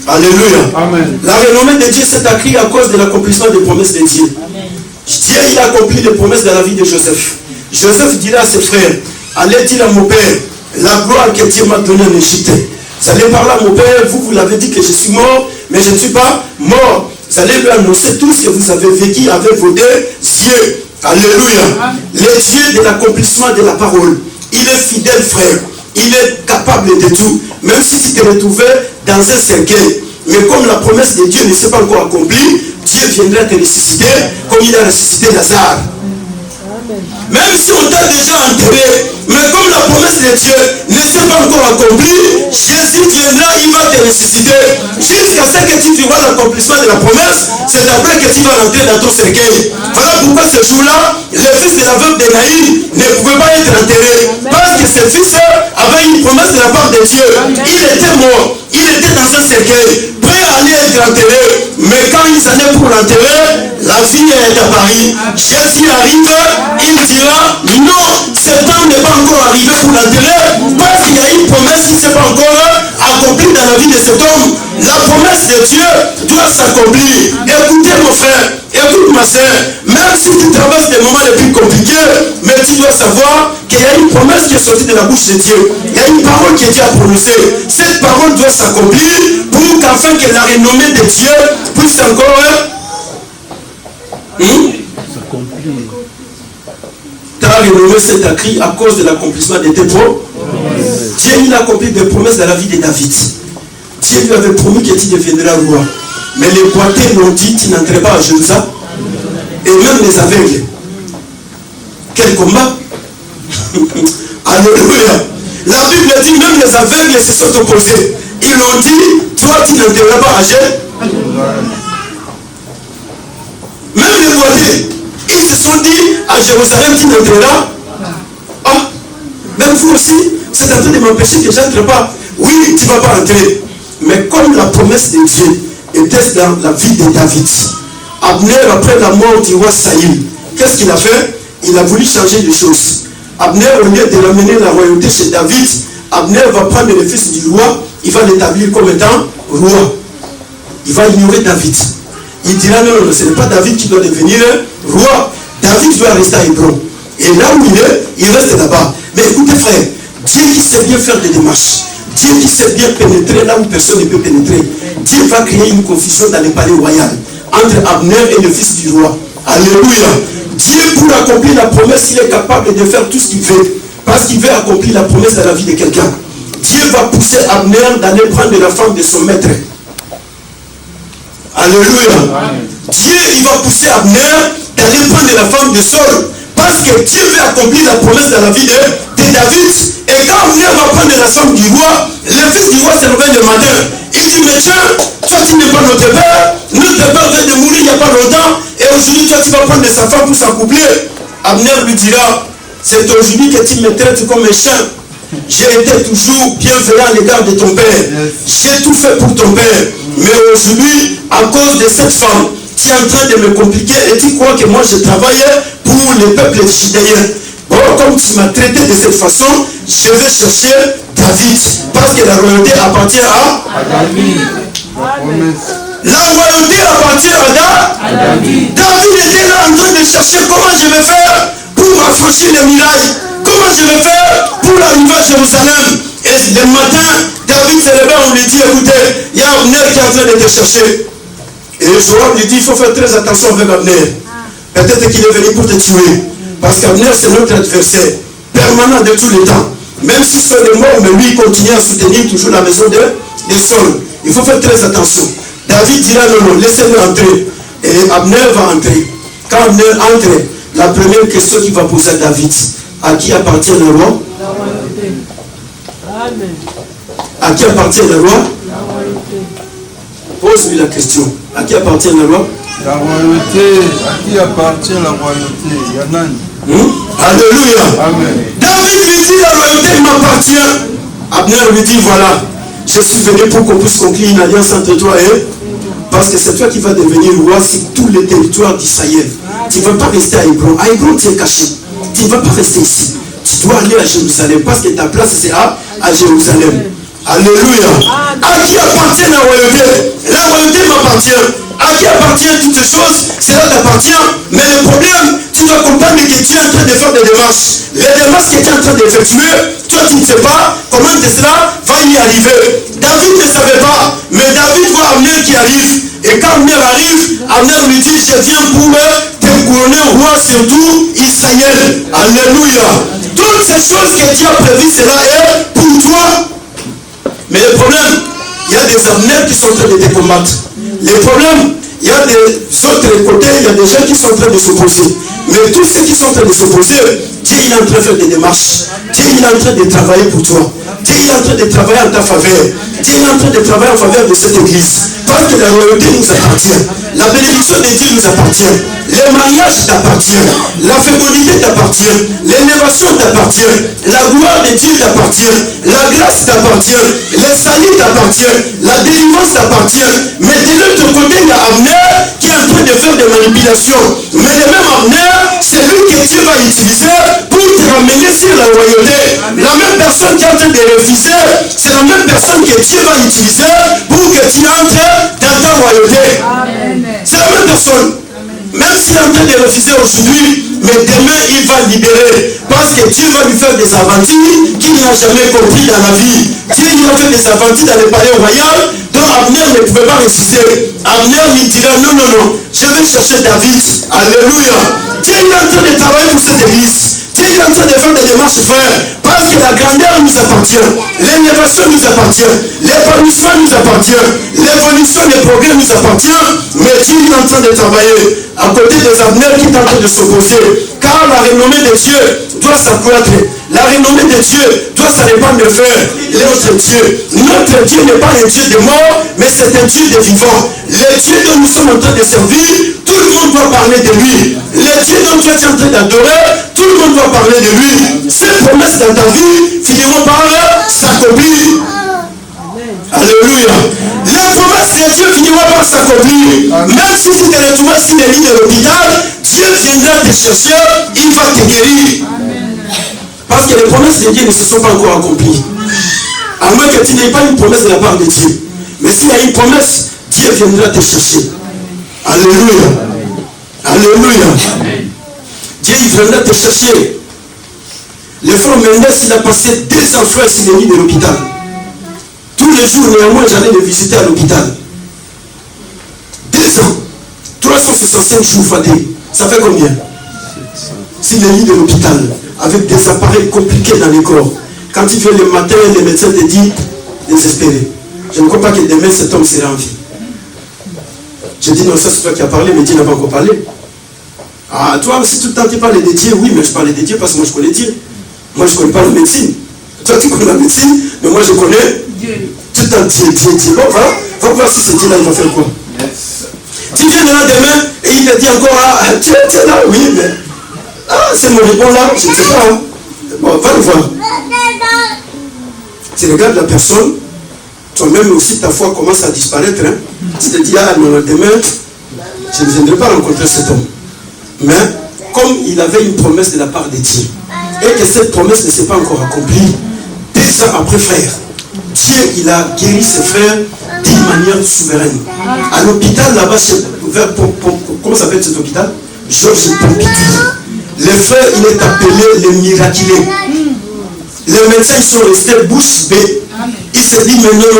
Alléluia. Amen. La renommée de Dieu s'est écrit à cause de l'accomplissement des promesses de Dieu. Amen. Dieu il a accompli les promesses dans la vie de Joseph. Joseph dira à ses frères, allez dire à mon père, la gloire que Dieu m'a donnée en Égypte. Vous allez parler à mon père, vous l'avez dit que je suis mort, mais je ne suis pas mort. Vous allez lui annoncer tout ce que vous avez vécu avec vos deux yeux. Alléluia. Le Dieu de l'accomplissement de la parole. Il est fidèle, frère. Il est capable de tout. Même si tu te retrouvais dans un cercueil. Mais comme la promesse de Dieu ne s'est pas encore accomplie, Dieu viendra te ressusciter comme il a ressuscité Lazare. Même si on t'a déjà enterré, mais comme la promesse de Dieu ne s'est pas encore accomplie, Jésus viendra, il va te ressusciter. Jusqu'à ce que tu vois l'accomplissement de la promesse, c'est après que tu vas rentrer dans ton cercueil. Voilà pourquoi ce jour-là, le fils de la veuve de Naïm ne pouvait pas être enterré. Parce que ce fils avait une promesse de la part de Dieu. Il était mort, il était dans un cercueil, prêt à aller être enterré. Mais quand ils allaient pour l'enterrer, la vie est apparue. Jésus arrive, il dira non, ce temps n'est pas encore arrivé pour l'enterrer, parce qu'il y a une promesse qui ne s'est pas encore accomplie dans la vie de cet homme. La promesse de Dieu doit s'accomplir. Écoutez mon frère, écoute ma soeur, même si tu traverses des moments les plus compliqués, mais tu dois savoir qu'il y a une promesse qui est sortie de la bouche de Dieu. Il y a une parole que Dieu a prononcée. Cette parole doit s'accomplir pour qu'afin que la renommée de Dieu puisse encore s'accomplir. Ta renommée s'est accrue à cause de l'accomplissement de tes promesses. Dieu il a accompli des promesses dans la vie de David. Dieu lui avait promis que tu deviendras roi. Mais les boiteux l'ont dit, tu n'entrais pas à Jérusalem. Et même les aveugles. Quel combat. Alléluia. La Bible dit, même les aveugles se sont opposés. Ils l'ont dit, toi tu n'entreras pas à Jérusalem. Même les boiteux, ils se sont dit, à Jérusalem tu n'entreras. Ah, même vous aussi, c'est en train de m'empêcher que je n'entre pas. Oui, tu ne vas pas entrer. Mais comme la promesse de Dieu était dans la vie de David, Abner, après la mort du roi Saïl, qu'est-ce qu'il a fait? Il a voulu changer les choses. Abner, au lieu de ramener la royauté chez David, Abner va prendre le fils du roi, il va l'établir comme étant roi. Il va ignorer David. Il dira non, ce n'est pas David qui doit devenir roi. David doit rester à Hébron. Et là où il reste là-bas. Mais écoutez frère, Dieu qui sait bien faire des démarches, Dieu qui sait bien pénétrer là où personne ne peut pénétrer, Dieu va créer une confusion dans le palais royal entre Abner et le fils du roi. Alléluia. Dieu, pour accomplir la promesse, il est capable de faire tout ce qu'il veut. Parce qu'il veut accomplir la promesse dans la vie de quelqu'un. Dieu va pousser Abner d'aller prendre la femme de son maître. Alléluia. Dieu, il va pousser Abner d'aller prendre la femme de Saul. Parce que Dieu veut accomplir la promesse dans la vie de David. Et quand Abner va prendre la femme du roi, le fils du roi se réveille le matin. Il dit, mais tiens, toi tu n'es pas notre père. Notre père vient de mourir il n'y a pas longtemps. Et aujourd'hui, toi tu vas prendre sa femme pour s'accoupler. Abner lui dira, c'est aujourd'hui que tu me traites comme un chien. J'ai été toujours bienveillant à l'égard de ton père. J'ai tout fait pour ton père. Mais aujourd'hui, à cause de cette femme, tu es en train de me compliquer et tu crois que moi je travaillais pour le peuple judéen. Bon, comme tu m'as traité de cette façon, je vais chercher David. Parce que la royauté appartient à David. La royauté appartient à David. David était là en train de chercher comment je vais faire pour affranchir les murailles. Comment je vais faire pour arriver à Jérusalem. Et le matin, David se réveille, on lui dit, écoutez, il y a Abner qui est en train de te chercher. Et Joab lui dit, il faut faire très attention avec Abner. Peut-être qu'il est venu pour te tuer. Parce qu'Abner, c'est notre adversaire, permanent de tous les temps. Même si Saul est mort, mais lui, il continue à soutenir toujours la maison de Saul. Il faut faire très attention. David dira, non, laissez-le entrer. Et Abner va entrer. Quand Abner entre, la première question qu'il va poser à David, à qui appartient le roi? La royauté. Amen. À qui appartient le roi? La royauté. Pose-lui la question. À qui appartient le roi? La royauté. À qui appartient la royauté? Il y en a. Alléluia. Amen. David lui dit, la royauté m'appartient. Abner lui dit, voilà, je suis venu pour qu'on puisse conclure une alliance entre toi et... Parce que c'est toi qui vas devenir roi sur tous les territoires d'Israël. Tu ne vas pas rester à Hébron. À Hébron, tu es caché. Tu ne vas pas rester ici. Tu dois aller à Jérusalem. Parce que ta place, c'est à Jérusalem. Alléluia. À qui appartient la royauté? La royauté m'appartient. À qui appartient toutes ces choses? Cela t'appartient. Mais le problème, tu dois comprendre que tu es en train de faire des démarches. Les démarches que tu es en train d'effectuer, toi tu ne sais pas comment cela va y arriver. David ne savait pas, mais David voit Abner qui arrive. Et quand Abner arrive, Abner lui dit, je viens pour te couronner roi sur tout Israël. Alléluia. Toutes ces choses que Dieu a prévues, cela est pour toi. Mais le problème, il y a des Abner qui sont en train de te combattre. Le problème, Il y a des autres côtés, il y a des gens qui sont en train de s'opposer. Mais tous ceux qui sont en train de s'opposer, Dieu il est en train de faire des démarches. Dieu il est en train de travailler pour toi. Dieu il est en train de travailler en ta faveur. Dieu il est en train de travailler en faveur de cette église. Parce que la royauté nous appartient. La bénédiction de Dieu nous appartient. Le mariage t'appartient. La fécondité t'appartient. L'élévation t'appartient. La gloire de Dieu t'appartient. La grâce t'appartient. Le salut t'appartient. La délivrance t'appartient. Mais de l'autre côté, il y a Abner qui est en train de faire des manipulations. Mais le même Abner, c'est lui que Dieu va utiliser pour te ramener sur la royauté. La même personne qui est en train de refuser, c'est la même personne que Dieu va utiliser pour que tu entres dans ta royauté. C'est la même personne. Même s'il est en train de refuser aujourd'hui, mais demain il va libérer. Parce que Dieu va lui faire des aventures qu'il n'a jamais compris dans la vie. Dieu lui a fait des aventures dans le palais royal dont Abner ne pouvait pas refuser. Abner lui dira non, non, non, je vais chercher David. Alléluia. Dieu est en train de travailler pour cette église. Dieu est en train de faire des démarches, frère. Parce que la grandeur nous appartient. L'élévation nous appartient. L'épanouissement nous appartient. L'évolution des progrès nous appartient. Mais Dieu est en train de travailler à côté des Abner qui est en train de s'opposer. Car la renommée de Dieu doit s'accroître. La renommée de Dieu doit se répandre de frère. Notre Dieu. Notre Dieu n'est pas un Dieu de mort, mais c'est un Dieu de vivant. Le Dieu dont nous sommes en train de servir, tout le monde doit parler de lui. Le Dieu dont tu es en train d'adorer, tout le monde doit parler de lui. Ces promesses dans ta vie finiront par s'accomplir. Alléluia. Les promesses de Dieu finiront par s'accomplir. Même si tu te retrouves sur les lits de l'hôpital, Dieu viendra te chercher, il va te guérir. Parce que les promesses de Dieu ne se sont pas encore accomplies. À moins que tu n'aies pas une promesse de la part de Dieu. Mais s'il y a une promesse, Dieu viendra te chercher. Alléluia. Alléluia. Dieu viendra te chercher. Le frère Mendes, il a passé 2 ans frère sur les lits de l'hôpital. Tous les jours, néanmoins, j'allais le visiter à l'hôpital. 2 ans. 365 jours fadés. Ça fait combien? Sur les lits de l'hôpital. Avec des appareils compliqués dans les corps. Quand il vient le matin, les médecins te disent désespéré. Je ne crois pas que demain cet homme sera en vie. Je dis non, ça c'est toi qui as parlé, mais Dieu n'a pas encore parlé. Ah, toi aussi tout le temps tu parles de Dieu. Oui, mais je parlais de Dieu parce que moi je connais Dieu. Moi je ne connais pas la médecine. Toi tu connais la médecine, mais moi je connais Dieu. Tout le temps Dieu. Bon, va voir si c'est Dieu là, il va faire quoi. Yes. Tu viens là demain et il te dit encore, ah, Dieu est là, oui, mais. Ah, c'est mon répond là, je ne sais pas. Hein. Bon, va le voir. Tu regardes la personne, toi-même aussi ta foi commence à disparaître. Hein. Tu te dis, ah non, demain, je ne viendrai pas rencontrer cet homme. Mais comme il avait une promesse de la part de Dieu, et que cette promesse ne s'est pas encore accomplie, 2 ans après, frère, Dieu, il a guéri ses frères d'une manière souveraine. À l'hôpital, là-bas, comment s'appelle cet hôpital? Georges Pompidou. Les frères, il est appelé les miraculés. Les médecins sont restés bouche bée. Il s'est dit, mais non.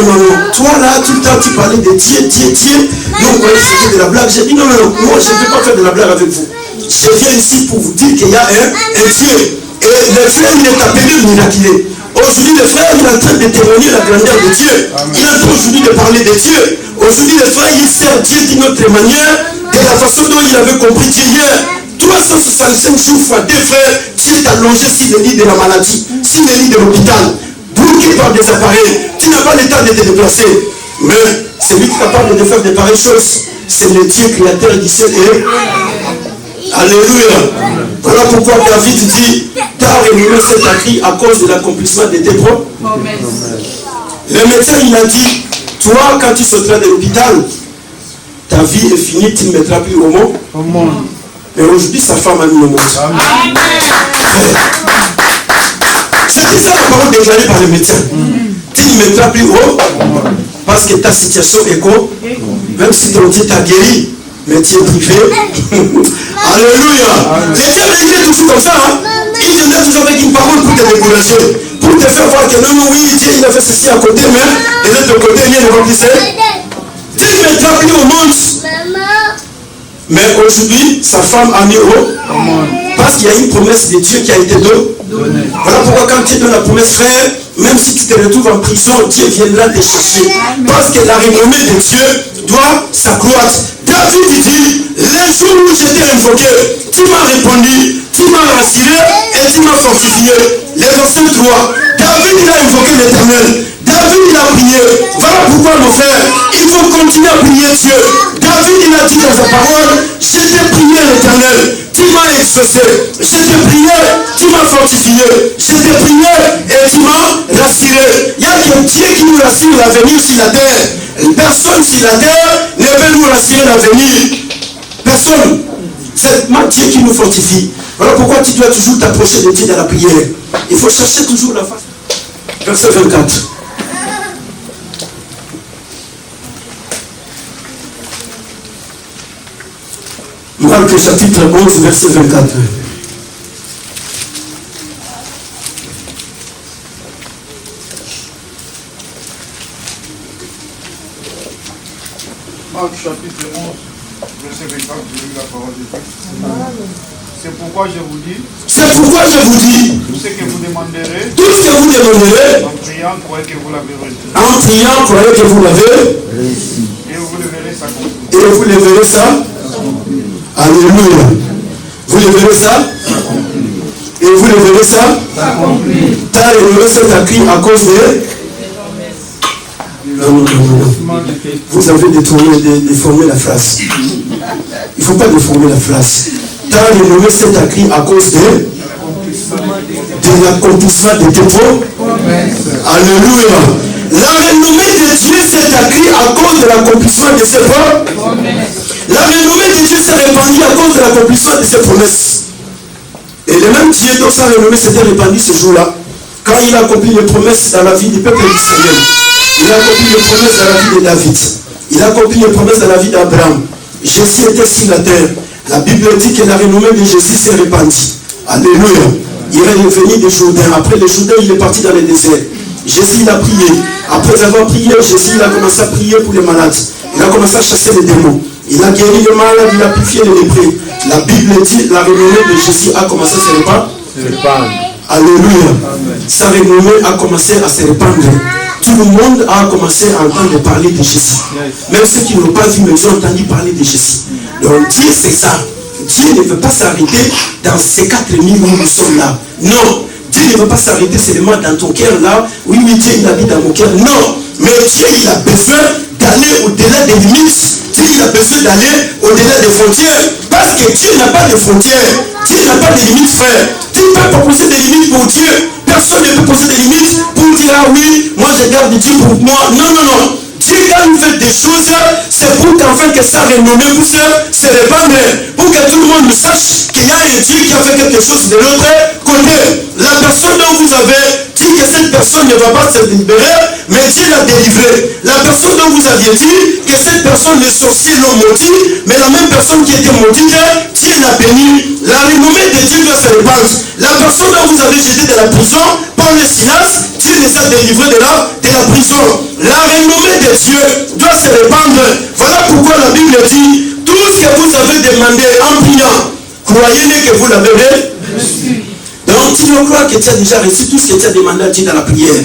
Toi là, tout le temps, tu parlais de Dieu. Nous, on croyait que c'était de la blague. J'ai dit, non, moi, je ne peux pas faire de la blague avec vous. Je viens ici pour vous dire qu'il y a un Dieu. Et le frère, il est appelé miraculé. Aujourd'hui, le frère, il est en train de témoigner la grandeur de Dieu. Il est en train aujourd'hui de parler de Dieu. Aujourd'hui, le frère, il sert Dieu d'une autre manière, de la façon dont il avait compris Dieu hier. 365 jours fois 2 frères, Dieu t'a allongé sur le lit de la maladie, sur le lit de l'hôpital, bloqué par des appareils. Tu n'as pas le temps de te déplacer. Mais c'est lui qui est capable de faire de pareilles choses. C'est le Dieu créateur du ciel et. Alléluia. Voilà pourquoi David dit, t'as renommé cet acquis à cause de l'accomplissement de tes promesses. Le médecin, il a dit, toi, quand tu sortiras de l'hôpital, ta vie est finie, tu ne mettras plus au monde. Mais aujourd'hui, sa femme a mis au monde. C'est ça la parole déclarée par le médecin. Tu ne mettras plus haut parce que ta situation est quoi? Même si ton Dieu t'a guéri, mais tu es privé. Alléluia. Les diables, il est toujours comme ça. Hein? Il viendra toujours avec une parole pour te décourager. Pour te faire voir que non, oui, Dieu il a fait ceci à côté, mais de l'autre côté, il est rempli. Tu ne mettras plus au monde. Mais aujourd'hui, sa femme a mis haut. Parce qu'il y a une promesse de Dieu qui a été donnée. Voilà pourquoi quand tu donnes la promesse, frère, même si tu te retrouves en prison, Dieu viendra te chercher. Parce que la renommée de Dieu doit s'accroître. David dit, les jours où je t'ai invoqué, tu m'as répondu, tu m'as rassuré et tu m'as fortifié. Les versets 3, David il a invoqué l'Éternel. David il a prié. Voilà pourquoi mon frère, il faut continuer à prier Dieu. David il a dit dans sa parole, je t'ai prié l'Éternel, tu m'as exaucé. Je t'ai prié, tu m'as fortifié. Je t'ai prié et tu m'as rassuré. Il y a que Dieu qui nous rassure l'avenir sur la terre. Personne sur la terre ne peut nous rassurer l'avenir. Personne. C'est Dieu qui nous fortifie. Voilà pourquoi tu dois toujours t'approcher de Dieu dans la prière. Il faut chercher toujours la face. Verset 24. Marc chapitre 11, verset 24. Marc chapitre 11, verset 24, je lis la parole de Dieu. C'est pourquoi je vous dis, tout ce que vous demanderez, en priant, croyez que vous l'avez reçu. En priant, croyez que vous l'avez reçu. Et vous le verrez s'accomplir. Et vous le verrez ça. Alléluia. Vous le verrez ça. Et vous le verrez ça. Car il me fait écrit à cause de... Non. Vous avez déformé la phrase. Il ne faut pas déformer la phrase. Car il me fait écrit à cause de l'accomplissement de tes promesses. Alléluia. La renommée de Dieu s'est écrite à cause de l'accomplissement de ses promesses. La renommée de Dieu s'est répandue à cause de l'accomplissement de ses promesses. Et le même Dieu dont sa renommée s'était répandue ce jour-là, quand il a accompli les promesses dans la vie du peuple d'Israël, il a accompli les promesses dans la vie de David, il a accompli les promesses dans la vie d'Abraham. Jésus était sur la terre. La Bible dit que la renommée de Jésus s'est répandue. Alléluia. Il est revenu des Jourdains. Après les Jourdains, il est parti dans le désert. Jésus il a prié. Après avoir prié, Jésus il a commencé à prier pour les malades. Il a commencé à chasser les démons. Il a guéri les malades, il a purifié les lépreux. La Bible dit la renommée de Jésus a commencé à se répandre. Alléluia. Sa renommée a commencé à se répandre. Tout le monde a commencé à entendre parler de Jésus. Même ceux qui n'ont pas vu, mais ils ont entendu parler de Jésus. Donc Dieu c'est ça. Dieu ne veut pas s'arrêter dans ces 4000 où nous sommes là. Non. Dieu ne veut pas s'arrêter seulement dans ton cœur là. Oui, Dieu il habite dans mon cœur. Non. Mais Dieu il a besoin d'aller au-delà des limites. Dieu il a besoin d'aller au-delà des frontières. Parce que Dieu n'a pas de frontières. Dieu n'a pas de limites, frère. Tu ne peux pas poser des limites pour Dieu. Personne ne peut poser des limites pour dire ah oui, moi je garde Dieu pour moi. Non. Dieu quand il fait des choses, c'est pour qu'enfin que sa renommée puisse se répandre. Pour que tout le monde sache qu'il y a un Dieu qui a fait quelque chose de l'autre côté. La personne dont vous avez dit que cette personne ne va pas se libérer, mais Dieu l'a délivré. La personne dont vous aviez dit que cette personne, les sorciers l'ont maudit, mais la même personne qui était maudite, Dieu l'a béni. La renommée de Dieu doit se répandre. La personne dont vous avez jeté de la prison, Paul et Silas, Dieu les a délivrés de la prison. La renommée de Dieu doit se répandre. Voilà pourquoi la Bible dit, tout ce que vous avez demandé en priant, croyez-le que vous l'avez reçu. Donc tu dois croire que tu as déjà reçu tout ce que tu as demandé à Dieu dans la prière.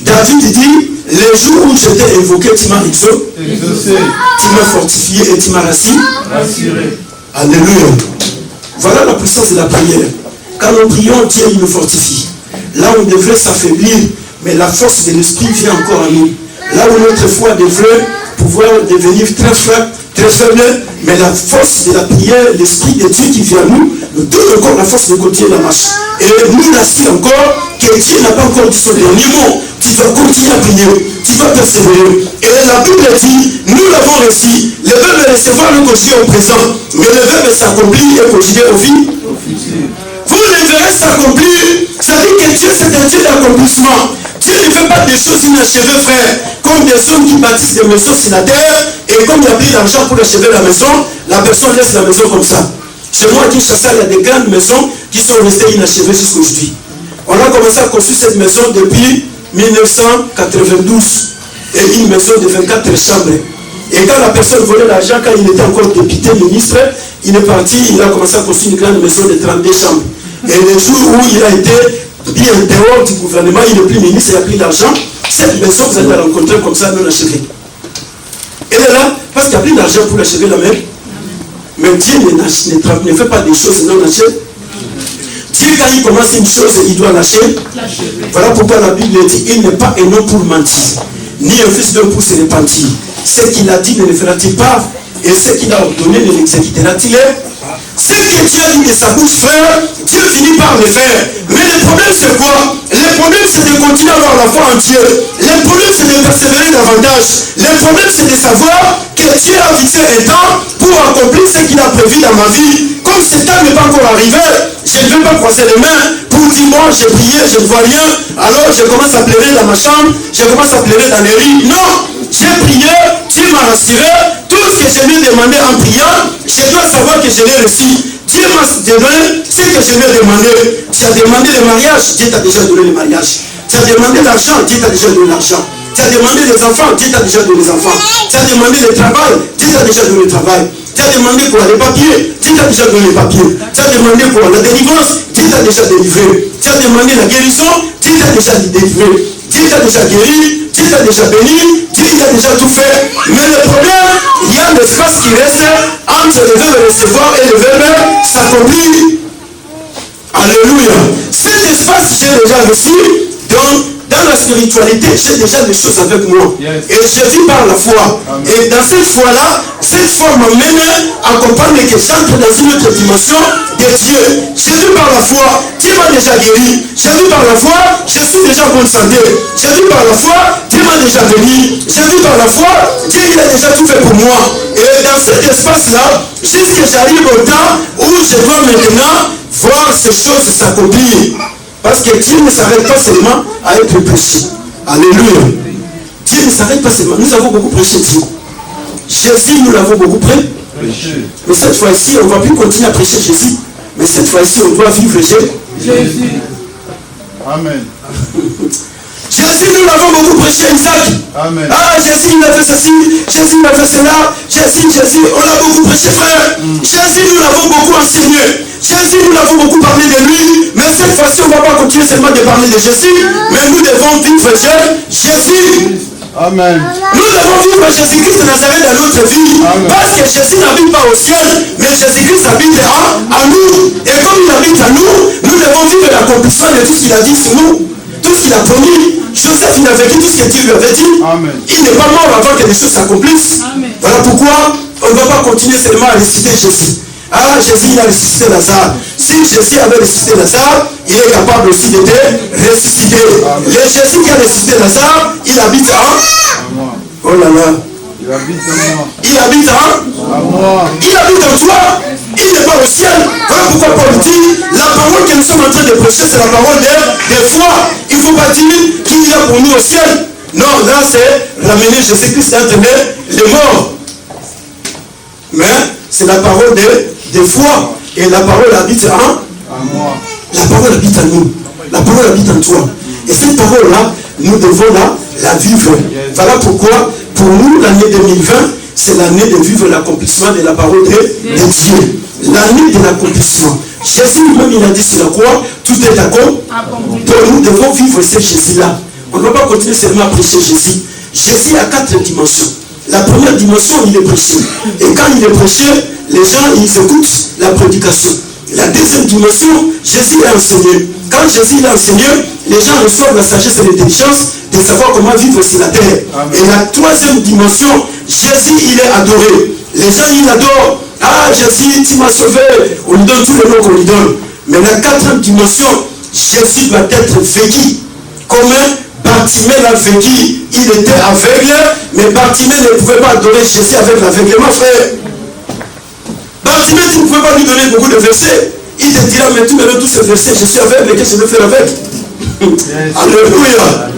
David dit, les jours où je t'ai invoqué, tu m'as exaucé, tu m'as fortifié et tu m'as rassuré. Alléluia. Voilà la puissance de la prière. Quand nous prions, Dieu il nous fortifie. Là où on devrait s'affaiblir, mais la force de l'esprit vient encore à nous. Là où notre foi devrait pouvoir devenir très faible, mais la force de la prière, l'esprit de Dieu qui vient à nous, nous donne encore la force de continuer la marche. Et nous l'assure encore que Dieu n'a pas encore dit son dernier mot. Tu dois continuer à prier, tu dois persévérer. Et la Bible dit, nous l'avons reçu. Le verbe est recevoir le continuer au présent, mais le verbe s'accomplit et continuer au futur. Vous le verrez s'accomplir. Ça dit que Dieu c'est un Dieu d'accomplissement. Dieu ne fait pas des choses inachevées, frère. Comme des hommes qui bâtissent des maisons sur la terre, et comme il y a pris l'argent pour achever la maison, la personne laisse la maison comme ça. Chez moi, à Kinshasa, il y a des grandes maisons qui sont restées inachevées jusqu'à aujourd'hui. On a commencé à construire cette maison depuis 1992. Et une maison de 24 chambres. Et quand la personne volait l'argent, quand il était encore député, ministre, il est parti, il a commencé à construire une grande maison de 32 chambres. Et le jour où il a été bien dehors du gouvernement, il n'est plus ministre, il a pris l'argent. Cette maison, vous allez la rencontrer comme ça, non achevée. Elle est là, parce que a plus d'argent pour achever la mer. Mais Dieu ne fait pas des choses non achevées. Dieu, quand il commence une chose, il doit lâcher. Voilà pourquoi la Bible dit, il n'est pas un homme pour mentir, ni un fils d'homme pour se repentir. Ce qu'il a dit ne le fera-t-il pas? Et ce qu'il a ordonné ne l'exécutera-t-il? Ce que Dieu a dit de sa bouche, frère, Dieu finit par le faire. Mais le problème, c'est quoi? Le problème, c'est de continuer à avoir la foi en Dieu. Le problème, c'est de persévérer davantage. Le problème, c'est de savoir que Dieu a fixé un temps pour accomplir ce qu'il a prévu dans ma vie. Comme ce temps n'est pas encore arrivé, je ne vais pas croiser les mains pour dire, moi, j'ai prié, je ne vois rien. Alors, je commence à pleurer dans ma chambre, je commence à pleurer dans les rues. Non! J'ai prié, Dieu m'a rassuré. Tout ce que je lui ai demandé en priant, je dois savoir que je l'ai reçu. Dieu m'a donné ce que je lui ai demandé. Tu as demandé le mariage, Dieu t'a déjà donné le mariage. Tu as demandé l'argent, Dieu t'a déjà donné l'argent. Tu as demandé les enfants, Dieu t'a déjà donné les enfants. Tu as demandé le travail, Dieu t'a déjà donné le travail. Tu as demandé quoi? Les papiers, Dieu t'a déjà donné les papiers. Tu as demandé quoi? La délivrance, Dieu t'a déjà délivré. Tu as demandé la guérison, Dieu t'a déjà délivré. Dieu t'a déjà guéri, Dieu t'a déjà béni, Dieu t'a déjà tout fait. Mais le problème, il y a l'espace qui reste entre le verbe recevoir et le verbe s'accomplir. Alléluia. Cet espace, j'ai déjà reçu. Donc, dans la spiritualité, j'ai déjà des choses avec moi. Yes. Et je vis par la foi. Amen. Et dans cette foi-là, cette foi m'amène à comprendre que j'entre dans une autre dimension de Dieu. Je vis par la foi. Dieu m'a déjà guéri. Je vis par la foi. Je suis déjà en bonne santé. Je vis par la foi. Dieu m'a déjà béni. Je vis par la foi. Dieu il a déjà tout fait pour moi. Et dans cet espace-là, jusqu'à j'arrive au temps où je dois maintenant voir ces choses s'accomplir. Parce que Dieu ne s'arrête pas seulement à être prêché. Alléluia. Dieu ne s'arrête pas seulement. Nous avons beaucoup prêché Dieu. Jésus, nous l'avons beaucoup prêché. Mais cette fois-ci, on ne va plus continuer à prêcher Jésus. Mais cette fois-ci, on doit vivre Jésus. Amen. Jésus, nous l'avons beaucoup prêché, Isaac. Amen. Ah, Jésus, il a fait ceci. Jésus, il a fait cela. Jésus, on l'a beaucoup prêché, frère. Jésus, nous l'avons beaucoup enseigné. Jésus, nous l'avons beaucoup parlé de lui. Mais cette fois-ci, on ne va pas continuer seulement de parler de Jésus. Mais nous devons vivre Jésus. Amen. Nous devons vivre Jésus-Christ de Nazareth dans notre vie. Amen. Parce que Jésus n'habite pas au ciel, mais Jésus-Christ habite en nous. Et comme il habite en nous, nous devons vivre l'accomplissement de tout ce qu'il a dit sur nous. Tout ce qu'il a promis. Joseph, il a vécu tout ce que Dieu lui avait dit. Amen. Il n'est pas mort avant que les choses s'accomplissent. Voilà pourquoi on ne va pas continuer seulement à réciter Jésus. Ah, Jésus, il a ressuscité Lazare. Si Jésus avait ressuscité Lazare, il est capable aussi de te ressusciter. Le Jésus qui a ressuscité Lazare, il habite en moi. Oh là là. Il habite en moi. Il habite en moi. Il habite en toi. Il n'est pas au ciel. Voilà pourquoi Paul dit, la parole que nous sommes en train de prêcher, c'est la parole de foi. Il ne faut pas dire qu'il y a pour nous au ciel. Non, là c'est ramener Jésus-Christ entre les morts. Mais c'est la parole de foi. Et la parole habite en moi. La parole habite en nous. La parole habite en toi. Et cette parole-là, nous devons la vivre. Voilà pourquoi, pour nous, l'année 2020, c'est l'année de vivre l'accomplissement de la parole de Dieu. L'année de l'accomplissement. Jésus lui-même, il a dit sur la croix, tout est accompli. Donc nous devons vivre ce Jésus-là. On ne va pas continuer seulement à prêcher Jésus. Jésus a 4 dimensions. La première dimension, il est prêché. Et quand il est prêché, les gens, ils écoutent la prédication. La deuxième dimension, Jésus a enseigné. Quand Jésus a enseigné, les gens reçoivent la sagesse et l'intelligence de savoir comment vivre sur la terre. Amen. Et la troisième dimension, Jésus, il est adoré. Les gens, ils adorent. Ah, Jésus, tu m'as sauvé. On lui donne tous les noms qu'on lui donne. Mais la quatrième dimension, Jésus doit être vécu. Comme Bartimée l'a vécu. Il était aveugle, mais Bartimée ne pouvait pas adorer Jésus avec l'aveuglement, frère. Bartimée, tu ne pouvais pas lui donner beaucoup de versets. Il te dira, mais tu me donnes tous ces versets, je suis aveugle, qu'est-ce que je vais faire avec? Yes. Alléluia.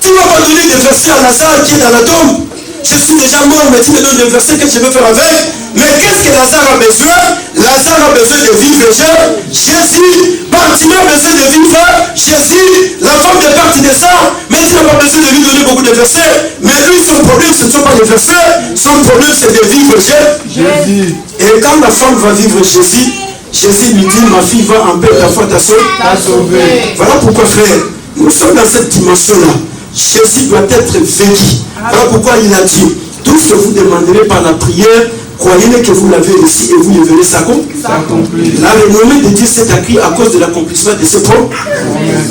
Tu ne vas pas donner des versets à Lazare qui est dans la tombe. Je suis déjà mort, mais tu me donnes des versets que je vais faire avec. Mais qu'est-ce que Lazare a besoin? Lazare a besoin de vivre Jésus. Bartimée a besoin de vivre Jésus. La femme de partie de ça, mais tu n'as pas besoin de lui donner beaucoup de versets. Mais lui, son problème, ce ne sont pas les versets. Son problème, c'est de vivre Jésus. Et quand la femme va vivre Jésus, Jésus lui dit, ma fille, va en paix, ta foi t'a sauvé. Voilà pourquoi, frère, nous sommes dans cette dimension-là. Jésus doit être vécu. Voilà pourquoi il a dit, tout ce que vous demanderez par la prière, croyez que vous l'avez reçu et vous le verrez s'accomplir. La renommée de Dieu s'est accrue à cause de l'accomplissement de ses promesses.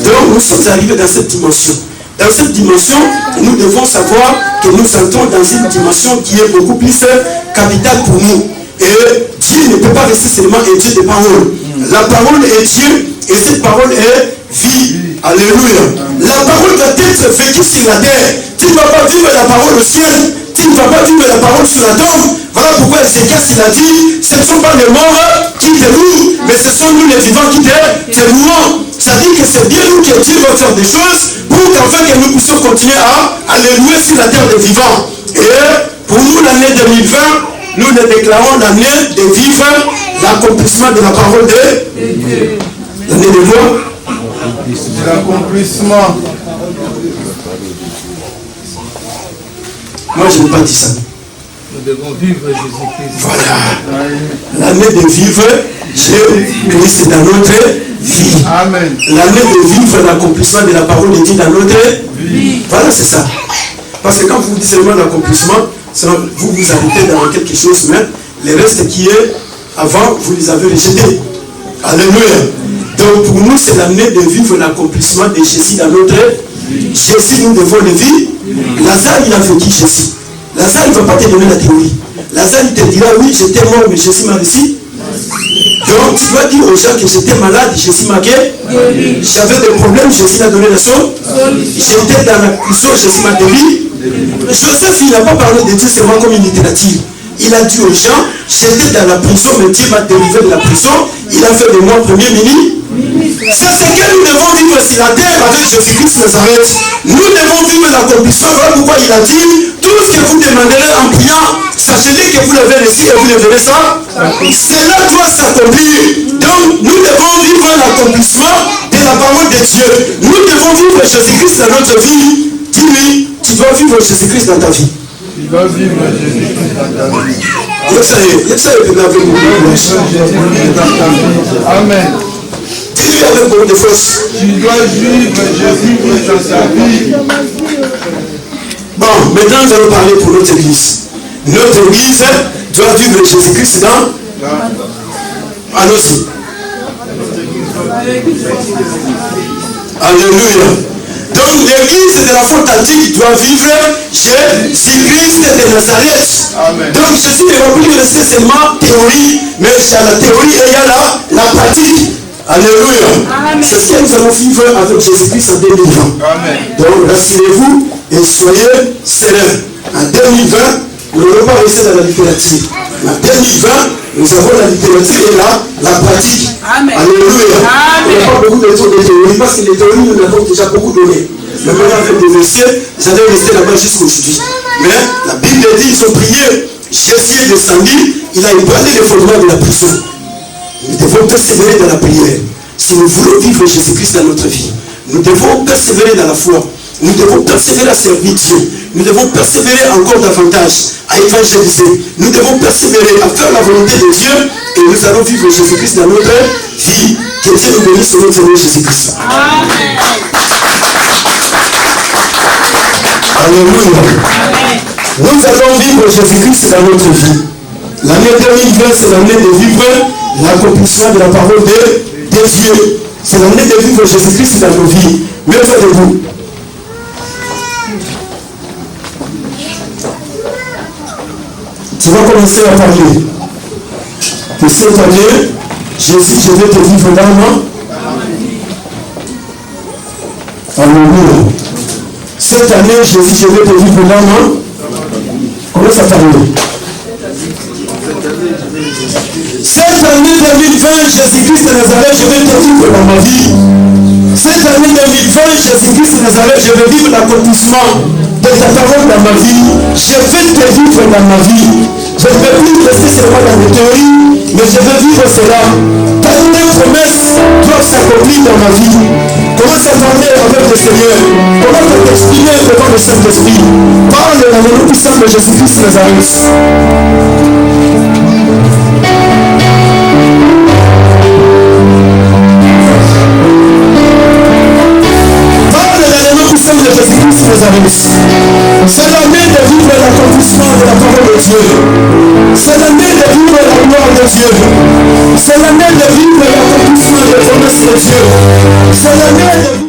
Donc nous sommes arrivés dans cette dimension. Dans cette dimension, nous devons savoir que nous entrons dans une dimension qui est beaucoup plus capitale pour nous. Et Dieu ne peut pas rester seulement un Dieu de parole. La parole est Dieu et cette parole est vie. Alléluia. La parole doit être vécue sur la terre. Tu ne vas pas vivre la parole au ciel. Tu ne vas pas vivre la parole sur la tombe. Voilà pourquoi Ézéchias a dit, ce ne sont pas les morts qui te louent, mais ce sont nous les vivants qui te louons. Ça dit que c'est bien nous que Dieu va faire des choses pour qu'enfin que nous puissions continuer à les louer sur la terre des vivants. Et pour nous, l'année 2020, nous le déclarons l'année de vivre l'accomplissement de la parole de Dieu. L'année de quoi? L'accomplissement. Moi, je n'ai pas dit ça. Nous devons vivre Jésus-Christ. Voilà. L'année de vivre Jésus-Christ dans notre vie. Amen. L'année de vivre l'accomplissement de la parole de Dieu dans notre vie. Voilà, c'est ça. Parce que quand vous dites seulement l'accomplissement, vous vous arrêtez dans quelque chose, mais le reste qui est avant, vous les avez rejetés. Alléluia. Donc pour nous, c'est l'année de vivre l'accomplissement de Jésus dans notre vie. Jésus, nous devons le vivre. Lazare, il a vécu Jésus. Lazare, il ne va pas te donner la théorie. Lazare, il te dira, oui, j'étais mort, mais Jésus m'a réussi. Donc, tu dois dire aux gens que j'étais malade, Jésus m'a guéri. J'avais des problèmes, Jésus m'a donné la solution. J'étais dans la prison, Jésus m'a guéri. Joseph, il n'a pas parlé de Dieu seulement comme une littérature. Il a dit aux gens, j'étais dans la prison, mais Dieu m'a délivré de la prison. Il a fait de moi premier ministre. C'est ce que nous devons vivre sur la terre avec Jésus-Christ Nazareth. Nous devons vivre l'accomplissement. Voilà pourquoi il a dit, tout ce que vous demanderez en priant, sachez que vous l'avez reçu et vous le verrez ça. Cela doit s'accomplir. Donc, nous devons vivre l'accomplissement de la parole de Dieu. Nous devons vivre Jésus-Christ dans notre vie. Dis-lui, tu dois vivre Jésus-Christ dans ta vie. Tu dois vivre Jésus-Christ dans ta vie. Amen. Dis-lui avec beaucoup de force. Tu dois vivre Jésus-Christ dans ta vie. Bon, maintenant nous allons parler pour notre église. Notre église doit vivre Jésus-Christ dans... Allons-y. Alléluia. Donc l'église de la faute antique doit vivre Jésus-Christ de Nazareth. Amen. Donc Jésus ne va plus rester seulement théorie, mais il y a la théorie et il y a la pratique. Alléluia. C'est ce que nous allons vivre avec Jésus-Christ en 2020. Amen. Donc rassurez-vous et soyez sereins. En 2020, nous n'allons pas rester dans la littérature. En 2020, nous avons la littérature et la pratique. Amen. Alléluia. Amen. Il n'y a pas beaucoup de théories parce que les théories, nous l'avons déjà beaucoup donné. Mais maintenant, avec des versets, vous allez rester là-bas jusqu'aujourd'hui. Mais la Bible dit, ils ont prié. Jésus est descendu, il a ébranlé les fondements de la prison. Nous devons persévérer dans la prière. Si nous voulons vivre Jésus-Christ dans notre vie, nous devons persévérer dans la foi. Nous devons persévérer à servir Dieu. Nous devons persévérer encore davantage à évangéliser. Nous devons persévérer à faire la volonté de Dieu et nous allons vivre Jésus-Christ dans notre vie. Que Dieu nous bénisse au nom de Seigneur Jésus-Christ. Alléluia. Nous allons vivre Jésus-Christ dans notre vie. L'année 2020, c'est l'année de vivre l'accomplissement de la parole de Dieu. C'est l'année de vivre Jésus-Christ dans nos vies. Mettez debout. Tu vas commencer à parler. Que cette année, Jésus, je vais te vivre dans moi. Alléluia. Cette année, Jésus, je vais te vivre dans moi. Commence à parler. Cette année 2020, Jésus-Christ de Nazareth, je vais te vivre dans ma vie. Cette année 2020, Jésus-Christ de Nazareth, je vais vivre l'accomplissement de ta parole dans ma vie. Je vais te vivre dans ma vie. Je ne vais plus rester seulement dans les théories, mais je vais vivre cela. Tes promesses doivent s'accomplir dans ma vie. Commence à parler avec le Seigneur. Commence à t'exprimer devant le Saint-Esprit. Parle dans le nom puissant de Jésus-Christ de Nazareth. Parle dans le nom puissant de Jésus-Christ de Nazareth. C'est l'année de vivre l'accomplissement de la Dieu. C'est l'année de vivre l'accomplissement des promesses de Dieu. C'est l'année de